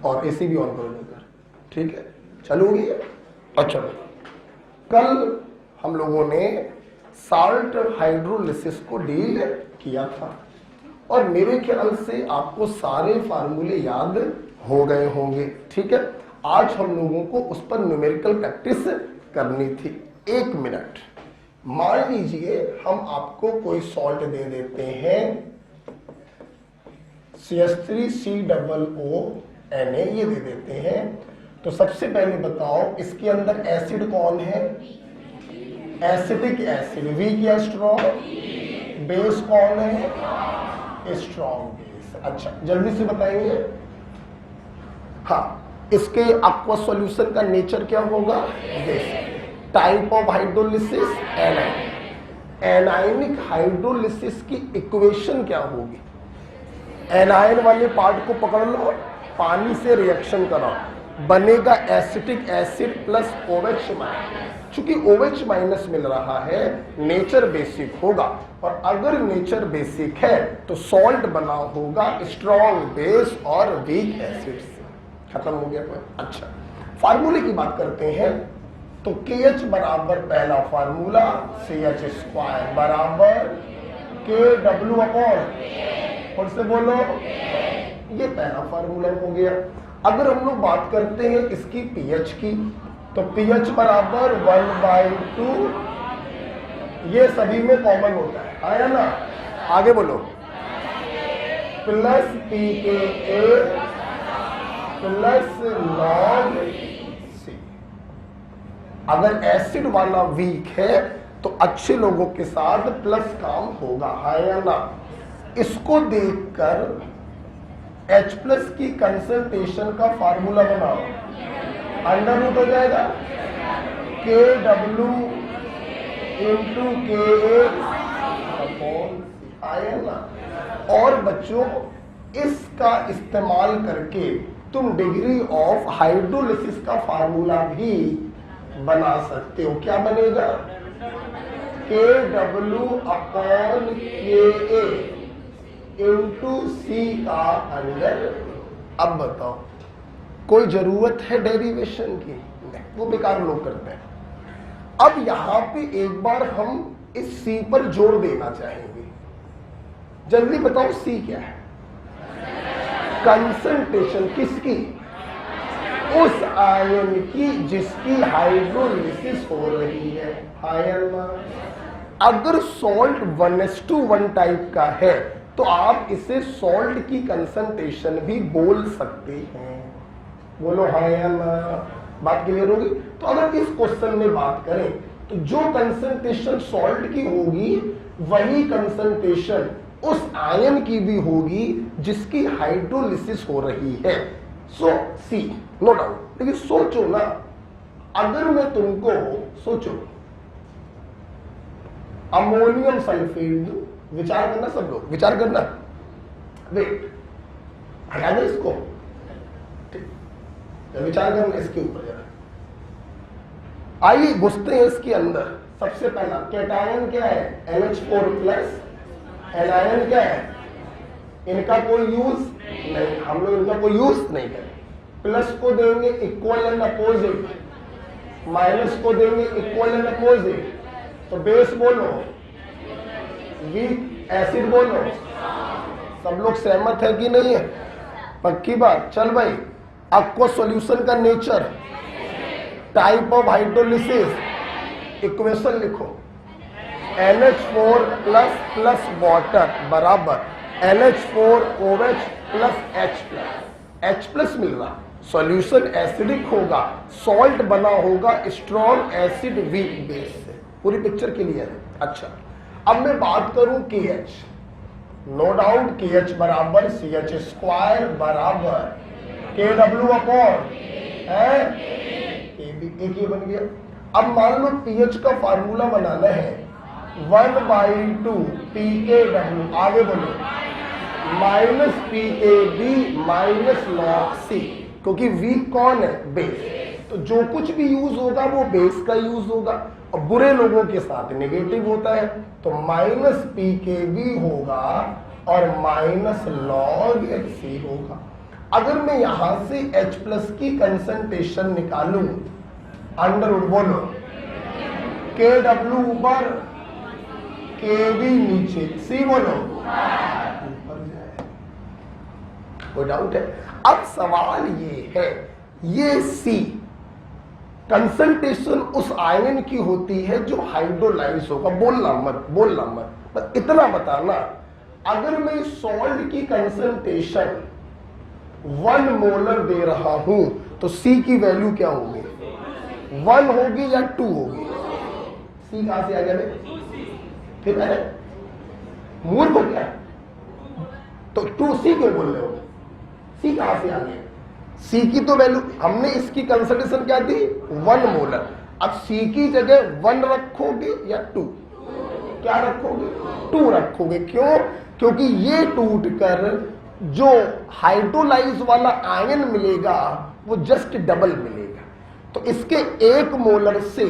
और एसी भी ऑन करो लेकर, ठीक है? चलोगी? अच्छा, कल हम लोगों ने साल्ट हाइड्रोलिसिस को डील किया था और मेरे ख्याल से आपको सारे फार्मूले याद हो गए होंगे, ठीक है? आज हम लोगों को उस पर न्यूमेरिकल प्रैक्टिस करनी थी। 1 मिनट, मान लीजिए हम आपको कोई सॉल्ट दे देते हैं CH3COO ये दे देते हैं, तो सबसे पहले बताओ इसके अंदर एसिड कौन है? एसिडिक एसिड, वीक या स्ट्रॉन्ग? बेस कौन है? Strong base. अच्छा, जल्दी से बताएंगे। हाँ, इसके एक्वा सॉल्यूशन का नेचर क्या होगा? Base. Type of hydrolysis A9. Anionic hydrolysis की इक्वेशन क्या होगी? एनाइन वाले पार्ट को पकड़ लो, पानी से रिएक्शन कराओ, बनेगा acetic acid plus OH minus. चूंकि OH माइनस मिल रहा है, नेचर बेसिक होगा, और अगर नेचर बेसिक है तो सॉल्ट बना होगा स्ट्रॉन्ग बेस और वीक एसिड से। खत्म हो गया कोई? अच्छा, फार्मूले की बात करते हैं तो KH बराबर पहला फार्मूला CH² बराबर KW अपॉन, फिर से बोलो, ये पहला फार्मूला हो गया। अगर हम लोग बात करते हैं इसकी pH की, तो pH बराबर 1/2, ये सभी में कॉमन होता है, आया ना? आगे बोलो, plus pKa plus log C। अगर एसिड वाला वीक है तो अच्छे लोगों के साथ प्लस काम होगा, है या ना? इसको देखकर H+ की कंसंट्रेशन का फार्मूला बनाओ, अंडर रूट हो जाएगा KW into KA upon C। और बच्चों, इसका इस्तेमाल करके तुम डिग्री ऑफ हाइड्रोलिसिस का फार्मूला भी बना सकते हो। क्या बनेगा? KW upon KA into C का अंडर। अब बताओ, कोई जरूरत है डेरिवेशन की? नहीं, वो बेकार लोग करते हैं। अब यहां पे एक बार हम इस C पर जोर देना चाहेंगे। जल्दी बताओ, C क्या है? कंसंट्रेशन किसकी? उस आयन की जिसकी हाइड्रोलिसिस हो रही है, आयन। अगर सॉल्ट 1:1 टाइप का है तो आप इसे सॉल्ट की कंसंट्रेशन भी बोल सकते हैं। बोलो हाँ या ना? बात क्लियर होगी? तो अगर इस क्वेश्चन में बात करें तो जो कंसंट्रेशन सॉल्ट की होगी वही कंसंट्रेशन उस आयन की भी होगी जिसकी हाइड्रोलिसिस हो रही है। सो सी, नो डाउट। लेकिन सोचो ना, अगर मैं तुमको, सोचो, अमोनियम सल्फेट दूं, विचार करना, सब लोग विचार करना। वेट, हटा दे इसको, विचार करना इसके ऊपर जरा। आइए घुसते हैं इसके अंदर। सबसे पहला कैटायन क्या है? NH4+। एनायन क्या है? इनका कोई यूज नहीं, हम लोग इनका कोई यूज नहीं करें। प्लस को देंगे इक्वल एंड अपोजिट, माइनस को देंगे इक्वल एंड अपोजिट। तो बेस बोलो, वीक एसिड बोलो। सब लोग सहमत है कि नहीं है? पक्की बात। चल भाई, एक्वा सॉल्यूशन का nature, type of hydrolysis, equation लिखो। NH4 प्लस वाटर बराबर NH4OH प्लस H+। मिल रहा, सॉल्यूशन एसिडिक होगा, सॉल्ट बना होगा स्ट्रॉन्ग एसिड वीक बेस से। पूरी पिक्चर क्लियर है? अच्छा, अब मैं बात करूं KH। नो डाउट KH बराबर CH² बराबर KW अपॉन है, एक ये बन गया। अब मान लो pH का फार्मूला बनाना है 1/2 pKw, आगे बोलो, minus pKb minus log C, क्योंकि वीक कौन है? बेस। तो जो कुछ भी यूज होगा वो बेस का यूज होगा, और बुरे लोगों के साथ नेगेटिव होता है, तो माइनस pKb होगा और माइनस log C होगा। अगर मैं यहां से H+ की कंसंट्रेशन निकालूं, अंडर रूट बोलो, KW ऊपर, KB नीचे, C बोलो ऊपर जाए। कोई डाउट है? अब सवाल ये है, ये C कंसंट्रेशन उस आयन की होती है जो हाइड्रोलाइज होगा। बोलना मत, बस इतना बताना, अगर मैं सॉल्ट की कंसंट्रेशन 1 मोलर दे रहा हूं तो C की वैल्यू क्या होगी? 1 होगी या 2 होगी? C कहां से आ गया भाई? फिर है मूर्ख हो गया तो 2C क्यों बोल रहे हो? C कहां से आ गया? C की तो वैल्यू हमने, इसकी कंसंट्रेशन क्या दी? 1 मोलर। अब C की जगह 1 रखोगे या 2? क्या रखोगे? 2 रखोगे। क्यों? क्योंकि ये टूटकर जो हाइड्रोलाइज वाला आयन मिलेगा वो जस्ट डबल मिलेगा। तो इसके 1 मोलर से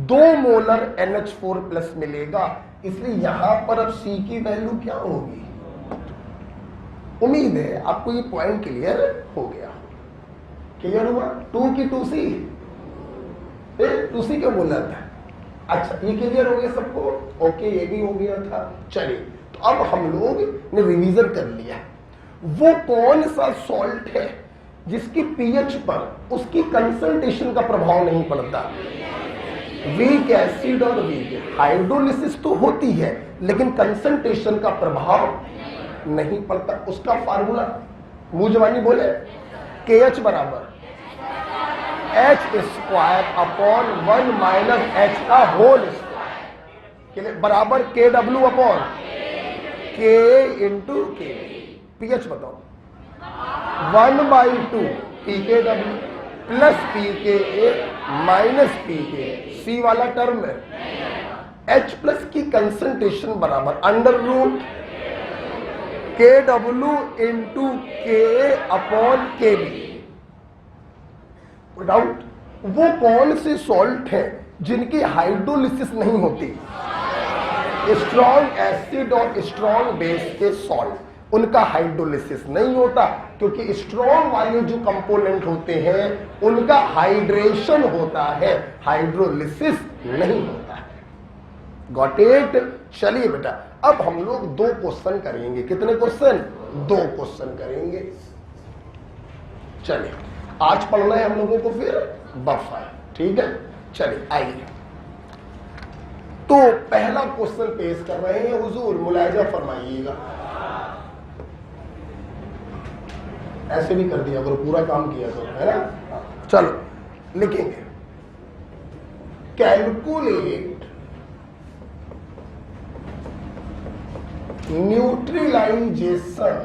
2 मोलर NH4+ मिलेगा। इसलिए यहां पर अब C की वैल्यू क्या होगी? उम्मीद है आपको ये पॉइंट क्लियर हो गया। क्लियर हुआ? 2 की 2C, 2C क्यों बोला था? अच्छा, ये क्लियर हो गया सबको? ओके, ये भी हो गया था। चलिए, तो अब हम लोग ने रिवीजन कर लिया। वो कौन सा सॉल्ट है जिसकी पीएच पर उसकी कंसंट्रेशन का प्रभाव नहीं पड़ता? वीक एसिड और वीक हाइड्रोलिसिस तो होती है लेकिन कंसंट्रेशन का प्रभाव नहीं पड़ता। उसका फार्मूला मुंह जवानी बोले, KH बराबर H² / 1 - H का होल स्क्वायर बराबर KW upon K into K। PH बताओ, 1/2 pKW प्लस pKa माइनस pK। C वाला टर्म है। H+ की कंसंट्रेशन बराबर under root KW into Ka upon KB। Doubt? वो कौन से सॉल्ट है जिनकी हाइड्रोलिसिस नहीं होती? स्ट्रॉन्ग एसिड और स्ट्रॉन्ग बेस के सॉल्ट, उनका हाइड्रोलिसिस नहीं होता क्योंकि स्ट्रॉन्ग वाले जो कंपोनेंट होते हैं उनका हाइड्रेशन होता है, हाइड्रोलिसिस नहीं होता है। Got it? चलिए बेटा, अब हम लोग 2 क्वेश्चन करेंगे। कितने क्वेश्चन? 2 क्वेश्चन करेंगे। चलिए, आज पढ़ना है हम लोगों को फिर बफर, ठीक है? चलिए आइए, तो पहला क्वेश्चन पेश कर रहे हैं। हुजूर मुलाहिजा फरमाइएगा। ऐसे भी कर दिया करो, पूरा काम किया करो, है ना? चलो लिखेंगे, calculate neutralization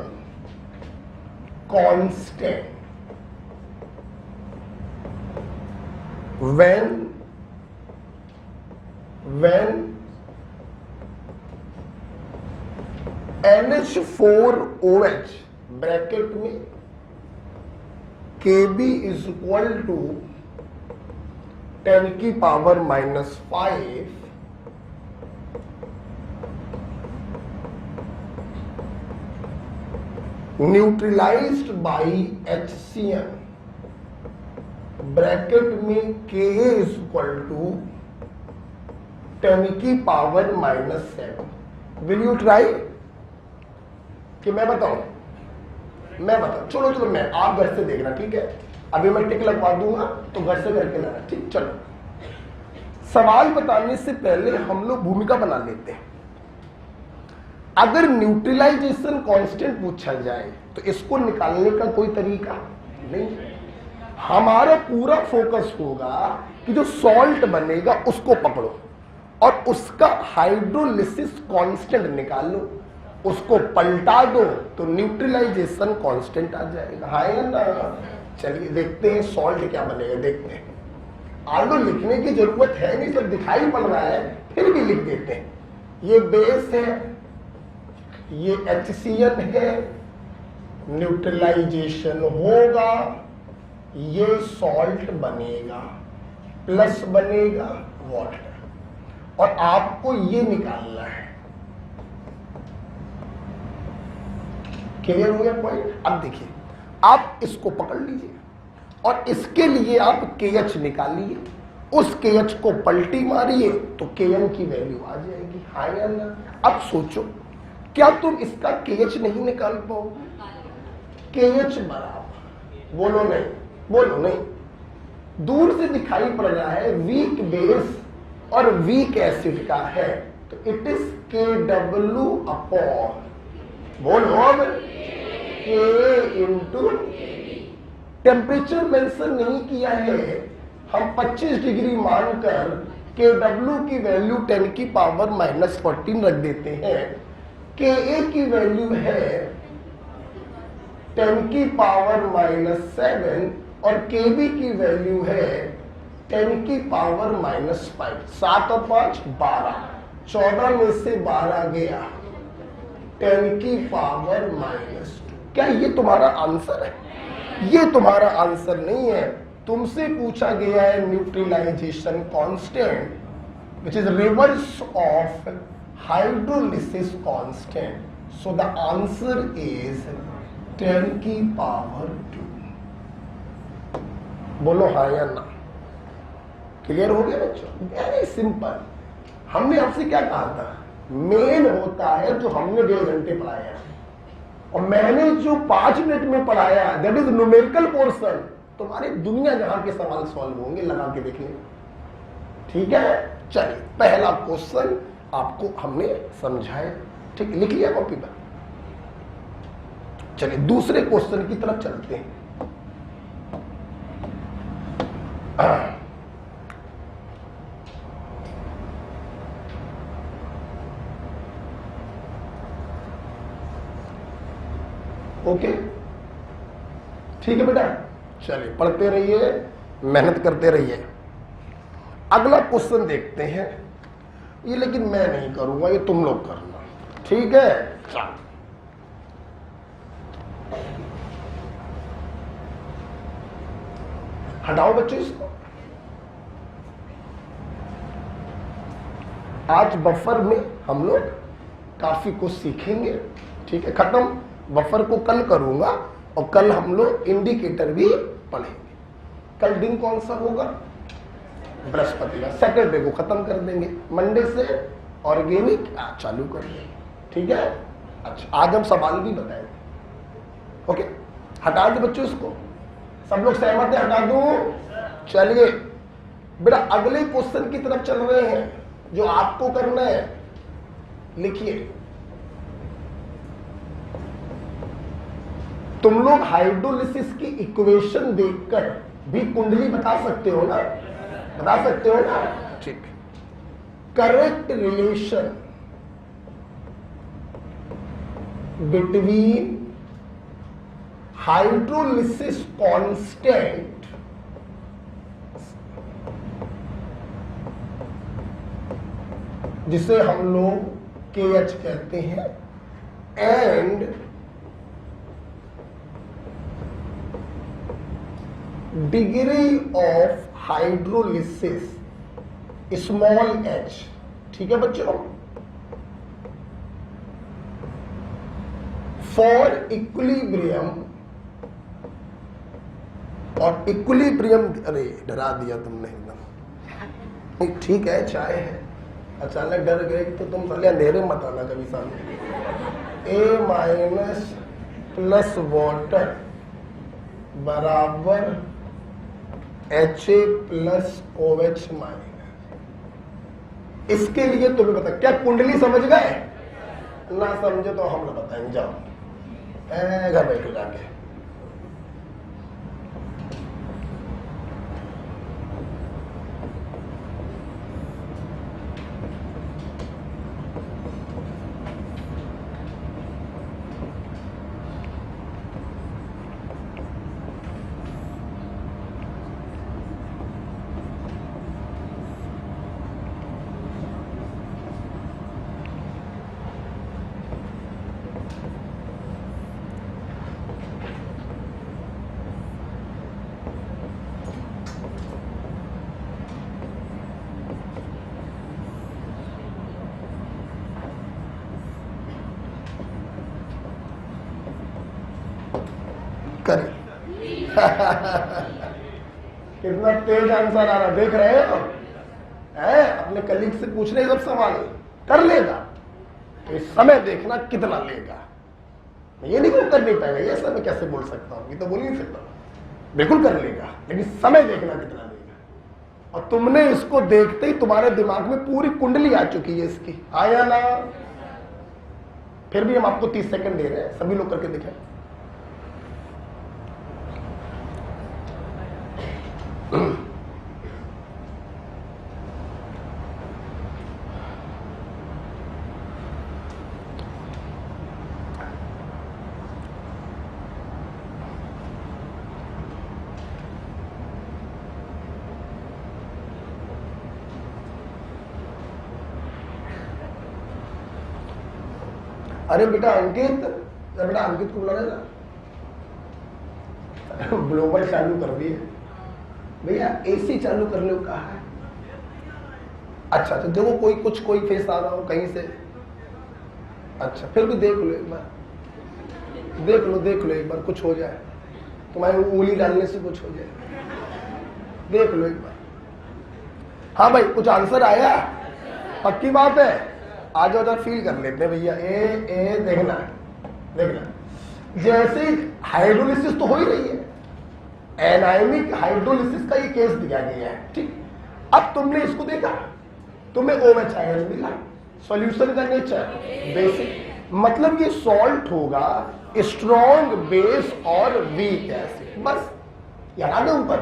constant when NH4OH bracket में Kb इज इक्वल टू 10 की power -5 neutralized by HCl bracket में Ka इज इक्वल टू 10 की पावर -7। Will you try? कि मैं बताऊं? मैं बताऊं? चलो मैं, आप घर से देखना, ठीक है? अभी मैं टिक लगवा दूंगा तो घर से करके लाना, ठीक? चलो, सवाल बताने से पहले हम लोग भूमिका बना लेते हैं। अगर न्यूट्रलाइजेशन कांस्टेंट पूछा जाए तो इसको निकालने का कोई तरीका नहीं। हमारा पूरा फोकस होगा कि जो सॉल्ट बनेगा उसको पकड़ो और उसका हाइड्रोलिसिस कांस्टेंट निकालो, उसको पलटा दो तो न्यूट्रलाइजेशन कांस्टेंट आ जाएगा। है ना? चलिए देखते हैं सॉल्ट क्या बनेगा, देखते हैं। आगे लिखने की जरूरत है नहीं, सब दिखाई पड़ रहा है, फिर भी लिख देते हैं। ये बेस है, ये HCl है, न्यूट्रलाइजेशन होगा, ये सॉल्ट बनेगा, प्लस बनेगा वाटर, और आपको ये निकालना है। क्लियर हो गया पॉइंट? अब देखिए, आप इसको पकड़ लीजिए और इसके लिए आप KH निकालिए, उस KH को पलटी मारिए तो KM की वैल्यू आ जाएगी। हाँ या ना? अब सोचो, क्या तुम इसका KH नहीं निकाल पाओगे? KH बराबर, बोलो नहीं, बोलो नहीं, दूर से दिखाई पड़ रहा है वीक बेस और वीक एसिड का है, तो इट इज KW अपॉन, बोलो अब, K इंटू टेम्परेचर मेंशन नहीं किया है, हम 25 डिग्री मानकर KW की वैल्यू 10 की पावर -14 रख देते हैं, KA की वैल्यू है 10 की पावर -7 और KB की वैल्यू है 10 की पावर -5। 7 और 5 12, 14 में से 12 गया, 10 की पावर -2। क्या ये तुम्हारा आंसर है? ये तुम्हारा आंसर नहीं है। तुमसे पूछा गया है neutralization constant which is reverse of hydrolysis constant, so the answer is 10 की पावर 2। बोलो हाँ या ना? क्लियर हो गया बच्चों? Very simple. हमने आपसे क्या कहा था? मेन होता है जो हमने 1.5 घंटे पढ़ाया और मैंने जो 5 मिनट में पढ़ाया, दैट इज न्यूमेरिकल पोर्शन। तुम्हारे दुनिया जहां के सवाल सॉल्व होंगे, लगा के देख लें। ठीक है, चलिए पहला क्वेश्चन आपको हमने समझाया, ठीक, लिख लिया कॉपी पर। चलिए दूसरे क्वेश्चन की तरफ चलते हैं। ओके, ठीक है बेटा, चलिए पढ़ते रहिए, मेहनत करते रहिए। अगला क्वेश्चन देखते हैं, ये लेकिन मैं नहीं करूंगा, ये तुम लोग करना, ठीक है? चलो हटाओ बच्चों इसको। आज बफर में हम लोग काफी कुछ सीखेंगे, ठीक है? खत्म, बफर को कल करूंगा और कल हम लोग इंडिकेटर भी पढ़ेंगे। कल दिन कौन सा होगा? बृहस्पतिवार। सैटरडे को खत्म कर देंगे, मंडे से ऑर्गेनिक चालू करेंगे, ठीक है? अच्छा, आज हम सवाल भी बताएंगे। ओके, हटा दो बच्चों इसको, सब लोग सहमत है? हटा दो। चलिए बेटा अगले क्वेश्चन की तरफ चल रहे हैं, जो आपको करना है। लिखिए, तुम लोग हाइड्रोलिसिस की इक्वेशन देखकर भी कुंडली बता सकते हो ना? बता सकते हो ना? ठीक। Correct relation between hydrolysis constant जिसे हम लोग KH कहते हैं and degree of hydrolysis small h, ठीक है बच्चों? फॉर इक्विलिब्रियम, और इक्विलिब्रियम, अरे डरा दिया तुमने एकदम। ठीक है, चाय है, अचानक डर गए तो तुम साले अंधेरे मत आना कभी सामने। A माइनस प्लस वाटर बराबर HA प्लस OH माइनस। इसके लिए तुम्हें बता, क्या कुंडली समझ गए? ना समझे तो हम लोग बताएंगे, जाओ घर बैठो जाके। कितना तेज आंसर आ रहा, देख रहे हो? अपने कलीग से पूछ रहे सब सवाल, कर लेगा। तो इस समय देखना कितना लेगा। ये नहीं वो कर नहीं पाएगा, ये समय कैसे बोल सकता हूं, ये तो बोल नहीं सकता। बिल्कुल कर लेगा, लेकिन समय देखना कितना लेगा। और तुमने इसको देखते ही तुम्हारे दिमाग में पूरी कुंडली आ चुकी है इसकी, आया ना? फिर भी हम आपको 30 सेकंड दे रहे हैं, सभी लोग करके दिखाएं। अरे बेटा अंकित, बेटा अंकित को बुलाना था, ग्लोबल चालू कर दिए भैया, एसी चालू कर लो, कहा है? अच्छा तो देखो कोई फेस आ रहा हो कहीं से, अच्छा फिर भी देख लो एक बार, देख लो एक बार, कुछ हो जाए, तुम्हारी उंगली डालने से कुछ हो जाए, देख लो एक बार। हाँ भाई कुछ आंसर आया, पक्की बात है, आज उधर फील कर लेते हैं भैया। ए देखना जैसे हाइड्रोलिसिस तो हो ही रही है, एनायनिक हाइड्रोलिसिस का ये केस दिया गया है, ठीक। अब तुमने इसको देखा, तुम्हें OH आयन मिला, सॉल्यूशन का नेचर बेसिक, मतलब ये सॉल्ट होगा, स्ट्रॉन्ग बेस और वीक एसिड, बस याद है ऊपर।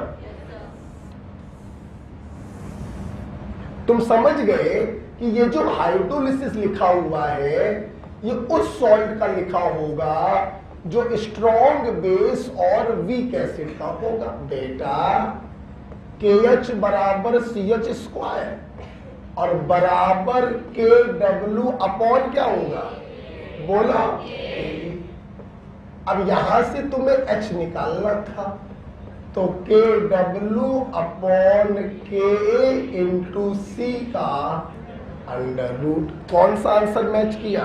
तुम समझ गए कि ये जो हाइड्रोलिसिस लिखा हुआ है ये उस सॉल्ट का लिखा होगा जो स्ट्रॉन्ग बेस और वीक एसिड का होगा। बेटा KH बराबर CH स्क्वायर और बराबर KW अपॉन क्या होगा, बोला। अब यहां से तुम्हें H निकालना था, तो KW upon KA into C का अंडर रूट। कौन सा आंसर मैच किया,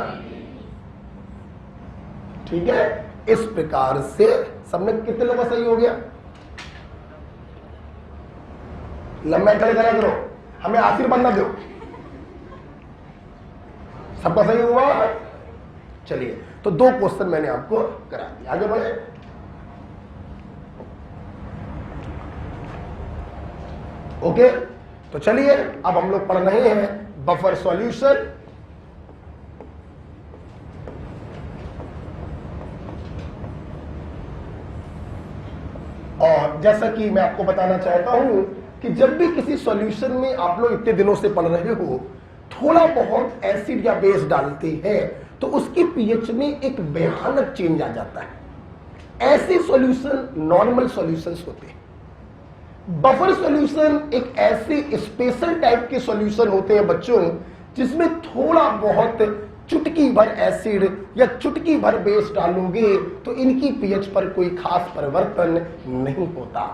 ठीक है। इस प्रकार से सबने कितने लोगों का सही हो गया, लंबा खड़े करा करो, हमें आशीर्वाद ना दो, सबका सही हुआ। चलिए तो 2 क्वेश्चन मैंने आपको करा दिया, आगे बढ़े। ओके तो चलिए अब हम लोग पढ़ रहे हैं बफर सॉल्यूशन। और जैसा कि मैं आपको बताना चाहता हूं कि जब भी किसी सॉल्यूशन में आप लोग इतने दिनों से पढ़ रहे हो, थोड़ा बहुत एसिड या बेस डालते हैं तो उसकी पीएच में एक भयानक चेंज आ जाता है। ऐसे सॉल्यूशन नॉर्मल सॉल्यूशंस होते हैं। बफर सॉल्यूशन एक ऐसे स्पेशल टाइप के सॉल्यूशन होते हैं बच्चों, जिसमें थोड़ा बहुत चुटकी भर एसिड या चुटकी भर बेस डालोगे तो इनकी पीएच पर कोई खास परिवर्तन नहीं होता।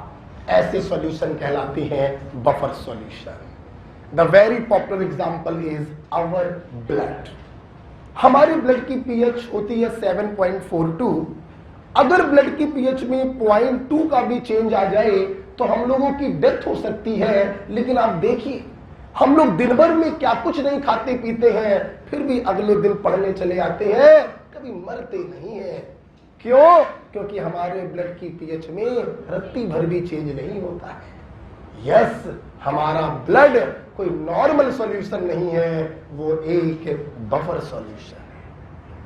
ऐसे सॉल्यूशन कहलाते हैं buffer solution. The very popular example is our blood. हमारे ब्लड की पीएच होती है 7.42। अगर ब्लड की पीएच में 0.2 का भी चेंज आ जाए तो हम लोगों की डेथ हो सकती है। लेकिन आप देखिए हम लोग दिन भर में क्या कुछ नहीं खाते पीते हैं, फिर भी अगले दिन पढ़ने चले आते हैं, कभी मरते नहीं है। क्यों? क्योंकि हमारे ब्लड की पीएच में रत्ती भर भी चेंज नहीं होता है। यस, हमारा ब्लड कोई नॉर्मल सॉल्यूशन नहीं है, वो एक बफर सॉल्यूशन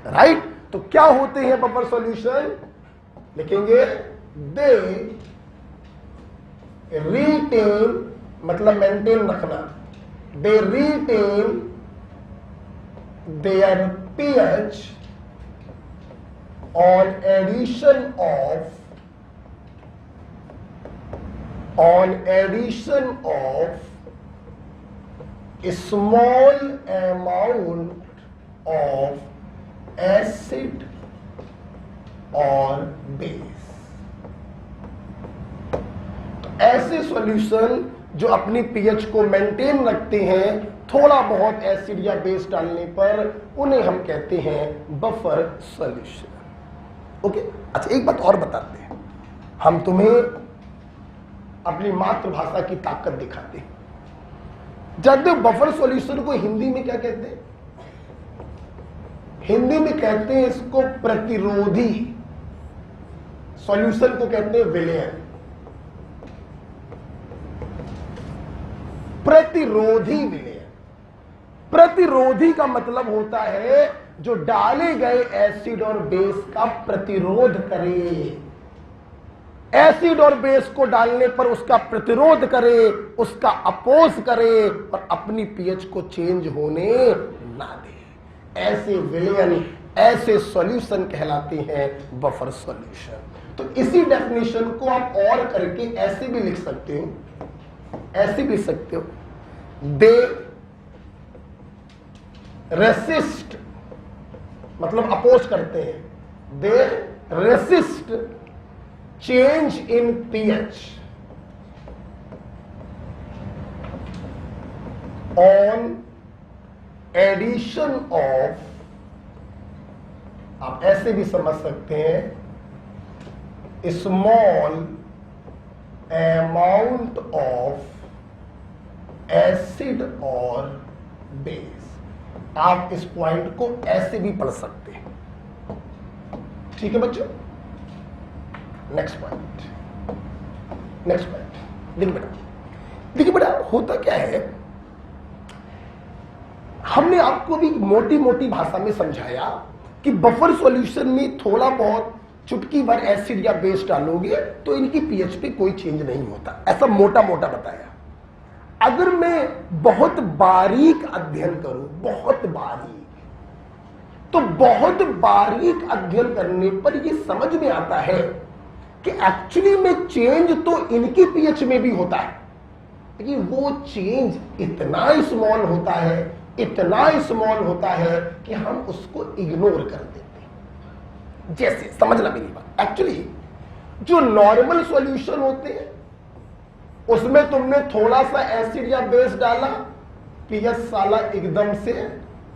है। राइट? तो क्या होते हैं बफर सॉल्यूशन? लिखेंगे दे रिटेन, मतलब मेंटेन रखना, they retain their pH on addition of a small amount of acid or base। ऐसे सॉल्यूशन जो अपनी पीएच को मेंटेन रखते हैं थोड़ा बहुत एसिड या बेस डालने पर, उन्हें हम कहते हैं बफर सॉल्यूशन। ओके, अच्छा एक बात और बताते हैं। हम तुम्हें अपनी मातृभाषा की ताकत दिखाते हैं। जानते हो बफर सॉल्यूशन को हिंदी में क्या कहते हैं? हिंदी में कहते हैं इसको प्रतिरोधी सॉल्यूशन को कहते हैं विलयन। प्रतिरोधी विलयन। प्रतिरोधी का मतलब होता है जो डाले गए एसिड और बेस का प्रतिरोध करे, एसिड और बेस को डालने पर उसका प्रतिरोध करे, उसका अपोज करे और अपनी पीएच को चेंज होने ना दे। ऐसे विलयन, ऐसे सॉल्यूशन कहलाते हैं बफर सॉल्यूशन। तो इसी डेफिनेशन को आप और करके ऐसे भी लिख सकते हो, ऐसे भी लिख सकते हो, दे रेसिस्ट, मतलब अपोज करते हैं, they resist change in pH on addition of, आप ऐसे भी समझ सकते हैं, स्मॉल अमाउंट ऑफ एसिड और बेस। आप इस पॉइंट को ऐसे भी पढ़ सकते हैं। ठीक है बच्चों, नेक्स्ट पॉइंट, नेक्स्ट पॉइंट देखिए बेटा, देखिए बेटा होता क्या है, हमने आपको भी मोटी मोटी भाषा में समझाया कि बफर सॉल्यूशन में थोड़ा बहुत चुटकी भर एसिड या बेस डालोगे तो इनकी पीएच पे कोई चेंज नहीं होता, ऐसा मोटा मोटा बताया। अगर मैं बहुत बारीक अध्ययन करूं, बहुत बारीक, तो बहुत बारीक अध्ययन करने पर यह समझ में आता है कि एक्चुअली में चेंज तो इनकी पीएच में भी होता है, लेकिन वो चेंज इतना स्मॉल होता है, इतना स्मॉल होता है कि हम उसको इग्नोर कर देते हैं। जैसे समझना मेरी बात, एक्चुअली जो नॉर्मल सॉल्यूशन होते हैं उसमें तुमने थोड़ा सा एसिड या बेस डाला, पीएच साला एकदम से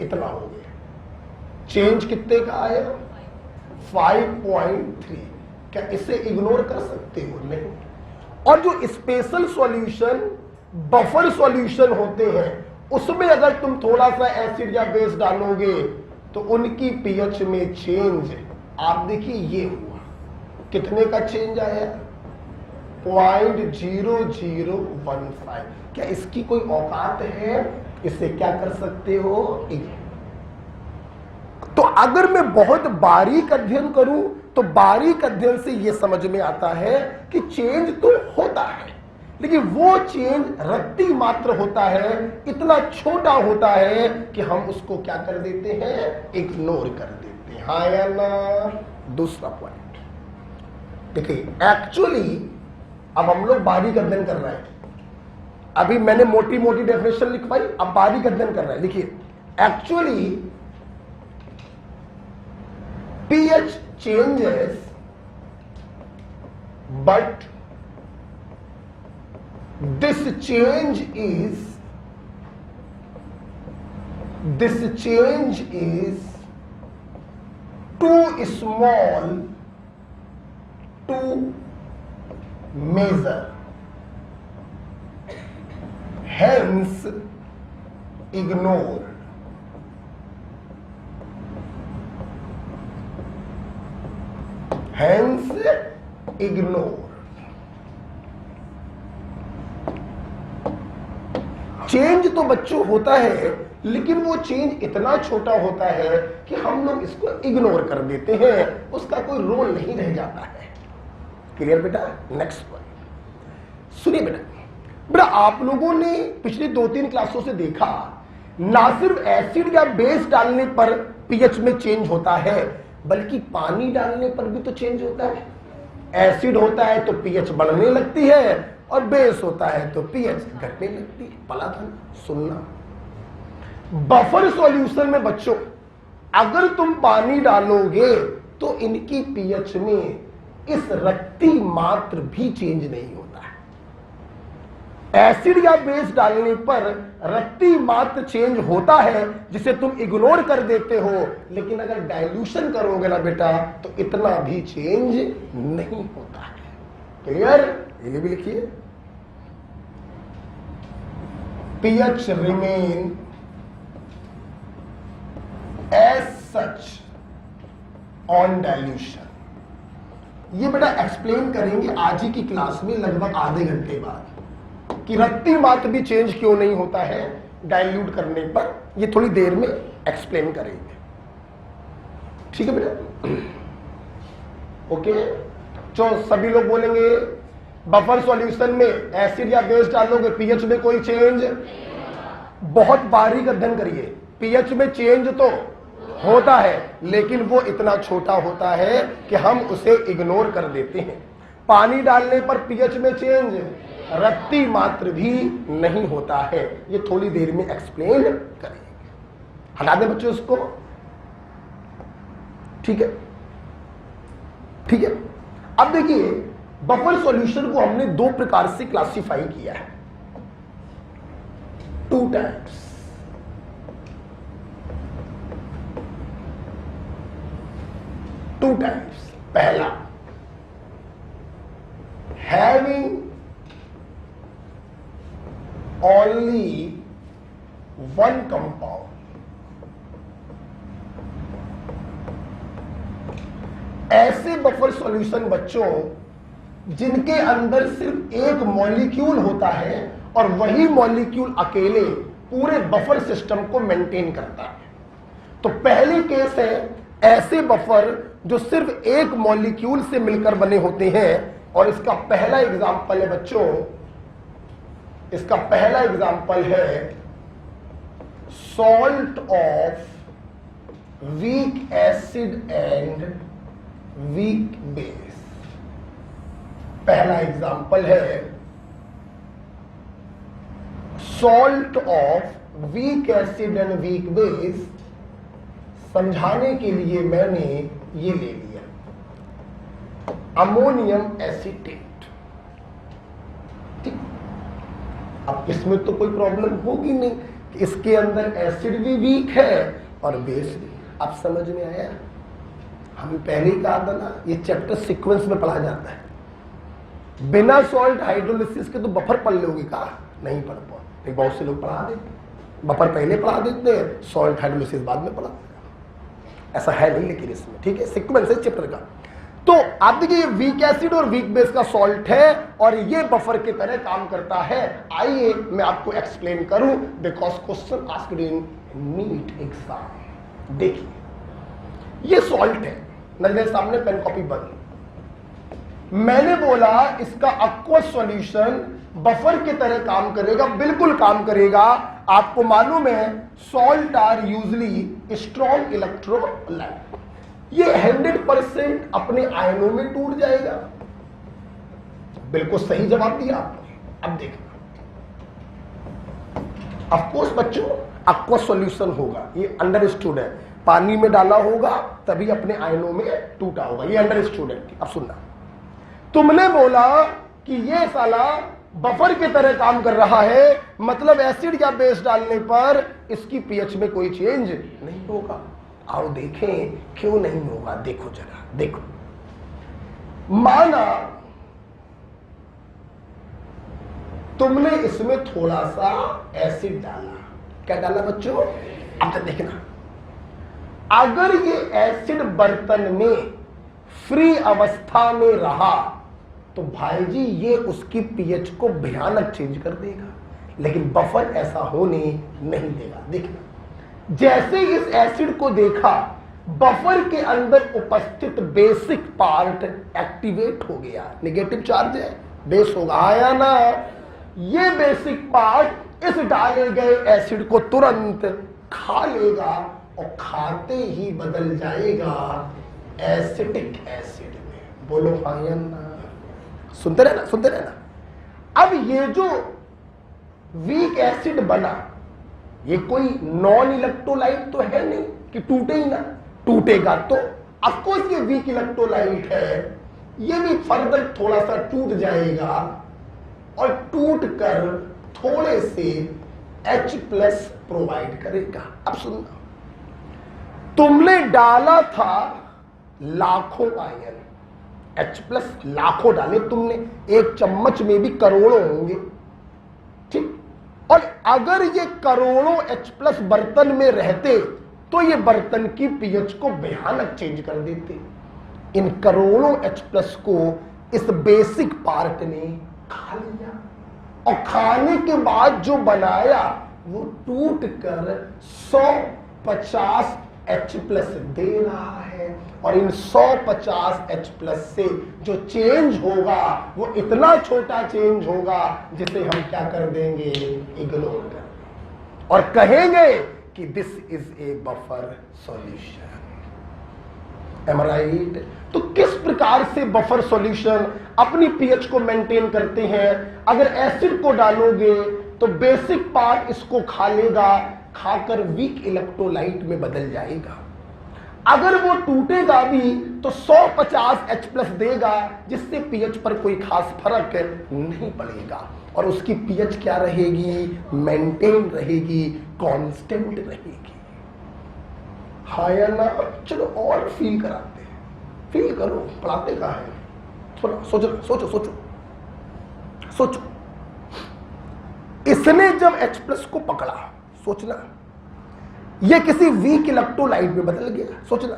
इतना हो गया, चेंज कितने का आया? 5.3। क्या इसे इग्नोर कर सकते हो? नहीं। और जो स्पेशल सॉल्यूशन, बफर सॉल्यूशन होते हैं, उसमें अगर तुम थोड़ा सा एसिड या बेस डालोगे तो उनकी पीएच में चेंज आप देखिए ये हुआ, कितने का चेंज आया? 0.0015। क्या इसकी कोई औकात है? इससे क्या कर सकते हो? तो अगर मैं बहुत बारीक अध्ययन करूं तो बारीक अध्ययन से यह समझ में आता है कि चेंज तो होता है, लेकिन वो चेंज रत्ती मात्र होता है, इतना छोटा होता है कि हम उसको क्या कर देते हैं? इग्नोर कर देते हैं। हाँ या ना? दूसरा पॉइंट देखिए, एक्चुअली अब हम लोग बारीक अध्ययन कर रहे हैं, अभी मैंने मोटी मोटी डेफिनेशन लिखवाई, अब बारीक अध्ययन कर रहे हैं। देखिए actually pH changes but this change is too small to measure, hence ignore. Hence ignore. Change तो बच्चों होता है, लेकिन वो चेंज इतना छोटा होता है कि हम लोग इसको इग्नोर कर देते हैं, उसका कोई रोल नहीं रह जाता है। क्लियर बेटा? नेक्स्ट पॉइंट सुनिए बेटा। बेटा आप लोगों ने पिछली 2-3 क्लासों से देखा, ना सिर्फ एसिड या बेस डालने पर पीएच में चेंज होता है, बल्कि पानी डालने पर भी तो चेंज होता है। एसिड होता है तो पीएच बढ़ने लगती है और बेस होता है तो पीएच घटने लगती है। पलाधन सुनना, बफर सॉल्यूशन में बच्चों अगर तुम पानी डालोगे तो इनकी पीएच में इस रत्ती मात्र भी चेंज नहीं होता है। एसिड या बेस डालने पर रत्ती मात्र चेंज होता है जिसे तुम इग्नोर कर देते हो, लेकिन अगर डाइल्यूशन करोगे ना बेटा तो इतना भी चेंज नहीं होता है। क्लियर? ये भी लिखिए, pH remain as such on dilution। ये बेटा एक्सप्लेन करेंगे आज ही की क्लास में लगभग आधे घंटे बाद कि रत्ती मात्र भी चेंज क्यों नहीं होता है डाइल्यूट करने पर। ये थोड़ी देर में एक्सप्लेन करेंगे, ठीक है बेटा? ओके, जो सभी लोग बोलेंगे बफर सॉल्यूशन में एसिड या बेस डालोगे पीएच में कोई चेंज, बहुत बारीक अध्ययन करिए। पीएच में चेंज तो होता है लेकिन वो इतना छोटा होता है कि हम उसे इग्नोर कर देते हैं। पानी डालने पर पीएच में चेंज रत्ती मात्र भी नहीं होता है। ये थोड़ी देर में एक्सप्लेन करेंगे। हटा दें बच्चों उसको, ठीक है? ठीक है, अब देखिए बफर सॉल्यूशन को हमने दो प्रकार से क्लासिफाई किया है, टू टाइप्स। टू टाइप्स, पहला हैविंग ओनली वन कंपाउंड, ऐसे बफर सॉल्यूशन बच्चों जिनके अंदर सिर्फ एक मॉलिक्यूल होता है और वही मॉलिक्यूल अकेले पूरे बफर सिस्टम को मेंटेन करता है। तो पहली केस है ऐसे बफर जो सिर्फ एक मॉलिक्यूल से मिलकर बने होते हैं, और इसका पहला एग्जांपल है बच्चों, इसका पहला एग्जांपल है salt of weak acid and weak base. पहला एग्जांपल है salt of weak acid and weak base. समझाने के लिए मैंने ये ले लिया अमोनियम एसीटेट, ठीक। अब इसमें तो कोई प्रॉब्लम होगी नहीं कि इसके अंदर एसिड भी वीक है और बेस भी। अब समझ में आया? हमें पहले ही कहा था ना, ये चैप्टर सीक्वेंस में पढ़ा जाता है। बिना सॉल्ट हाइड्रोलिसिस के तो बफर पढ़ लोगे का? नहीं पढ़ पाओ। बहुत से लोग पढ़ा देते, बफर पहले पढ़ा देते हैं, सॉल्ट हाइड्रोलिसिस बाद में पढ़ा। ऐसा है नहीं लेकिन इसमें, ठीक है, सीक्वेंस है चैप्टर का। तो आप देखिए ये वीक एसिड और वीक बेस का सॉल्ट है और ये बफर की तरह काम करता है। आइए मैं आपको एक्सप्लेन करूं, because question asked in NEET exam. देखिए ये सॉल्ट है, नजर सामने, पेन कॉपी बंद। मैंने बोला इसका aqueous सॉल्यूशन बफर की तरह काम करेगा, बिल्कुल काम करेगा। आपको मालूम है salt are usually strong electrolyte, ये 100% अपने आयनों में टूट जाएगा। बिल्कुल सही जवाब दिया आपने। अब देखना, ऑफ कोर्स बच्चों aqueous सॉल्यूशन होगा, ये अंडरस्टूड है। पानी में डाला होगा तभी अपने आयनों में टूटा होगा, ये अंडरस्टूड है। अब सुनना, तुमने बोला कि ये साला बफर की तरह काम कर रहा है, मतलब एसिड या बेस डालने पर इसकी पीएच में कोई चेंज नहीं होगा। आओ देखें क्यों नहीं होगा। देखो जरा, देखो, माना तुमने इसमें थोड़ा सा एसिड डाला। क्या डाला बच्चों? अब तक देखना, अगर ये एसिड बर्तन में फ्री अवस्था में रहा तो भाई जी ये उसकी पीएच को भयानक चेंज कर देगा, लेकिन बफर ऐसा होने नहीं देगा। देखना, जैसे इस एसिड को देखा, बफर के अंदर उपस्थित बेसिक पार्ट एक्टिवेट हो गया। नेगेटिव चार्ज है, बेस होगा, आया ना? ये बेसिक पार्ट इस डाले गए एसिड को तुरंत खा लेगा और खाते ही बदल जाएगा एसिटिक एसिड में। बोलो हाँ या ना? सुनते रहना, सुनते रहना। अब ये जो वीक एसिड बना, ये कोई नॉन इलेक्ट्रोलाइट तो है नहीं कि टूटे ही ना, टूटेगा तो ऑफकोर्स ये वीक इलेक्ट्रोलाइट है, ये भी फर्दर थोड़ा सा टूट जाएगा और टूट कर थोड़े से H+ प्रोवाइड करेगा। अब सुनना, तुमने डाला था लाखों आयन H+ लाखों डाले तुमने, एक चम्मच में भी करोड़ों होंगे, ठीक। और अगर ये करोड़ों H+ बर्तन में रहते तो ये बर्तन की पीएच को भयानक चेंज कर देते। इन करोड़ों H+ को इस बेसिक पार्ट ने खा लिया, और खाने के बाद जो बनाया वो टूट कर 150 H+ दे रहा है। और इन 150 H+ से जो चेंज होगा वो इतना छोटा चेंज होगा जिसे हम क्या कर देंगे, इग्नोर कर, और कहेंगे कि this is a buffer solution. Am I right? तो किस प्रकार से बफर सॉल्यूशन अपनी पीएच को मेंटेन करते हैं? अगर एसिड को डालोगे तो बेसिक पार्ट इसको खा लेगा, खाकर वीक इलेक्ट्रोलाइट में बदल जाएगा। अगर वो टूटेगा भी तो 150 H+ देगा, जिससे पीएच पर कोई खास फर्क नहीं पड़ेगा, और उसकी पीएच क्या रहेगी, मेंटेन रहेगी, कांस्टेंट रहेगी। हाँ या ना? चलो और फील कराते हैं, फील करो, पढ़ाते कहाँ है, थोड़ा सोचो सोचो सोचो सोचो। इसने जब H+ को पकड़ा, सोचना, ये किसी वीक इलेक्ट्रोलाइट में बदल गया, सोचना।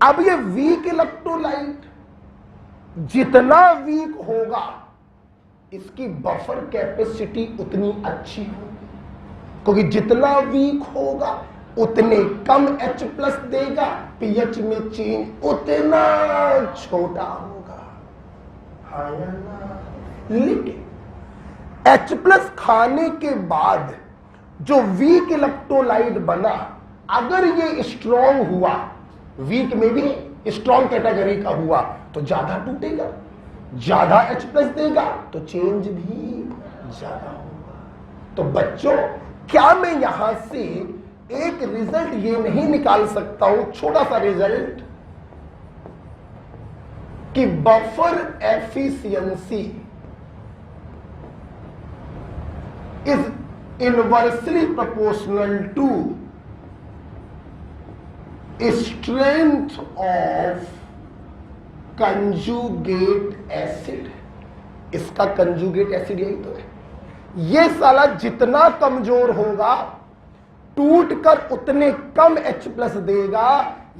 अब ये वीक इलेक्ट्रोलाइट जितना वीक होगा इसकी बफर कैपेसिटी उतनी अच्छी होगी, क्योंकि जितना वीक होगा उतने कम H+ देगा, पीएच में चेंज उतना छोटा होगा। हाँ या ना? लेकिन H+ खाने के बाद जो वीक इलेक्ट्रोलाइट बना, अगर ये स्ट्रॉन्ग हुआ, वीक में भी स्ट्रॉन्ग कैटेगरी का हुआ, तो ज्यादा टूटेगा, ज्यादा H+ देगा, तो चेंज भी ज्यादा होगा। तो बच्चों, क्या मैं यहां से एक रिजल्ट ये नहीं निकाल सकता हूं, छोटा सा रिजल्ट, कि buffer efficiency is inversely proportional to strength of conjugate acid। इसका कंजुगेट एसिड यही तो है। ये साला जितना कमजोर होगा टूट कर उतने कम H+ देगा,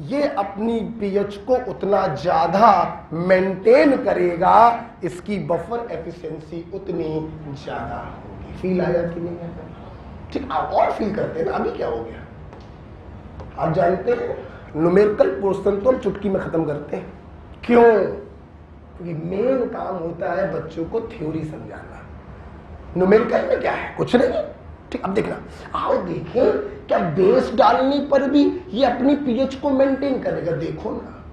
ये अपनी पीएच को उतना ज्यादा मेंटेन करेगा, इसकी बफर एफिशिएंसी उतनी ज्यादा होगी। फील आया कि नहीं आया? ठीक, आप और फील करते हैं ना। अभी क्या हो गया, आप जानते हैं, न्यूमेरिकल पोर्शन तो हम चुटकी में खत्म करते हैं। क्यों? क्योंकि मेन काम होता है बच्चों को थ्योरी समझाना। न्यूमेरिकल में क्या है, कुछ नहीं। ठीक, अब देखना, आओ देखें, क्या बेस डालने पर भी ये अपनी पीएच को मेंटेन करेगा? देखो ना,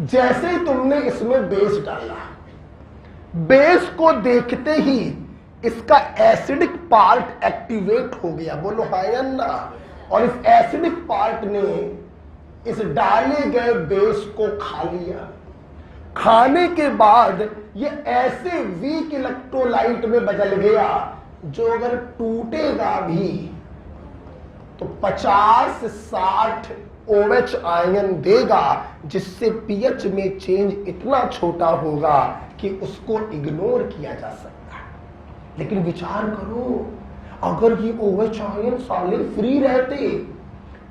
जैसे ही तुमने इसमें बेस डाला, बेस को देखते ही इसका एसिडिक पार्ट एक्टिवेट हो गया, बोलो हाँ या ना? और इस एसिडिक पार्ट ने इस डाले गए बेस को खा लिया। खाने के बाद ये ऐसे वीक इलेक्ट्रोलाइट में बदल गया जो अगर टूटेगा भी तो 50-60 OH आयन देगा, जिससे पीएच में चेंज इतना छोटा होगा कि उसको इग्नोर किया जा सकता है। लेकिन विचार करो, अगर ये OH आयन साले फ्री रहते,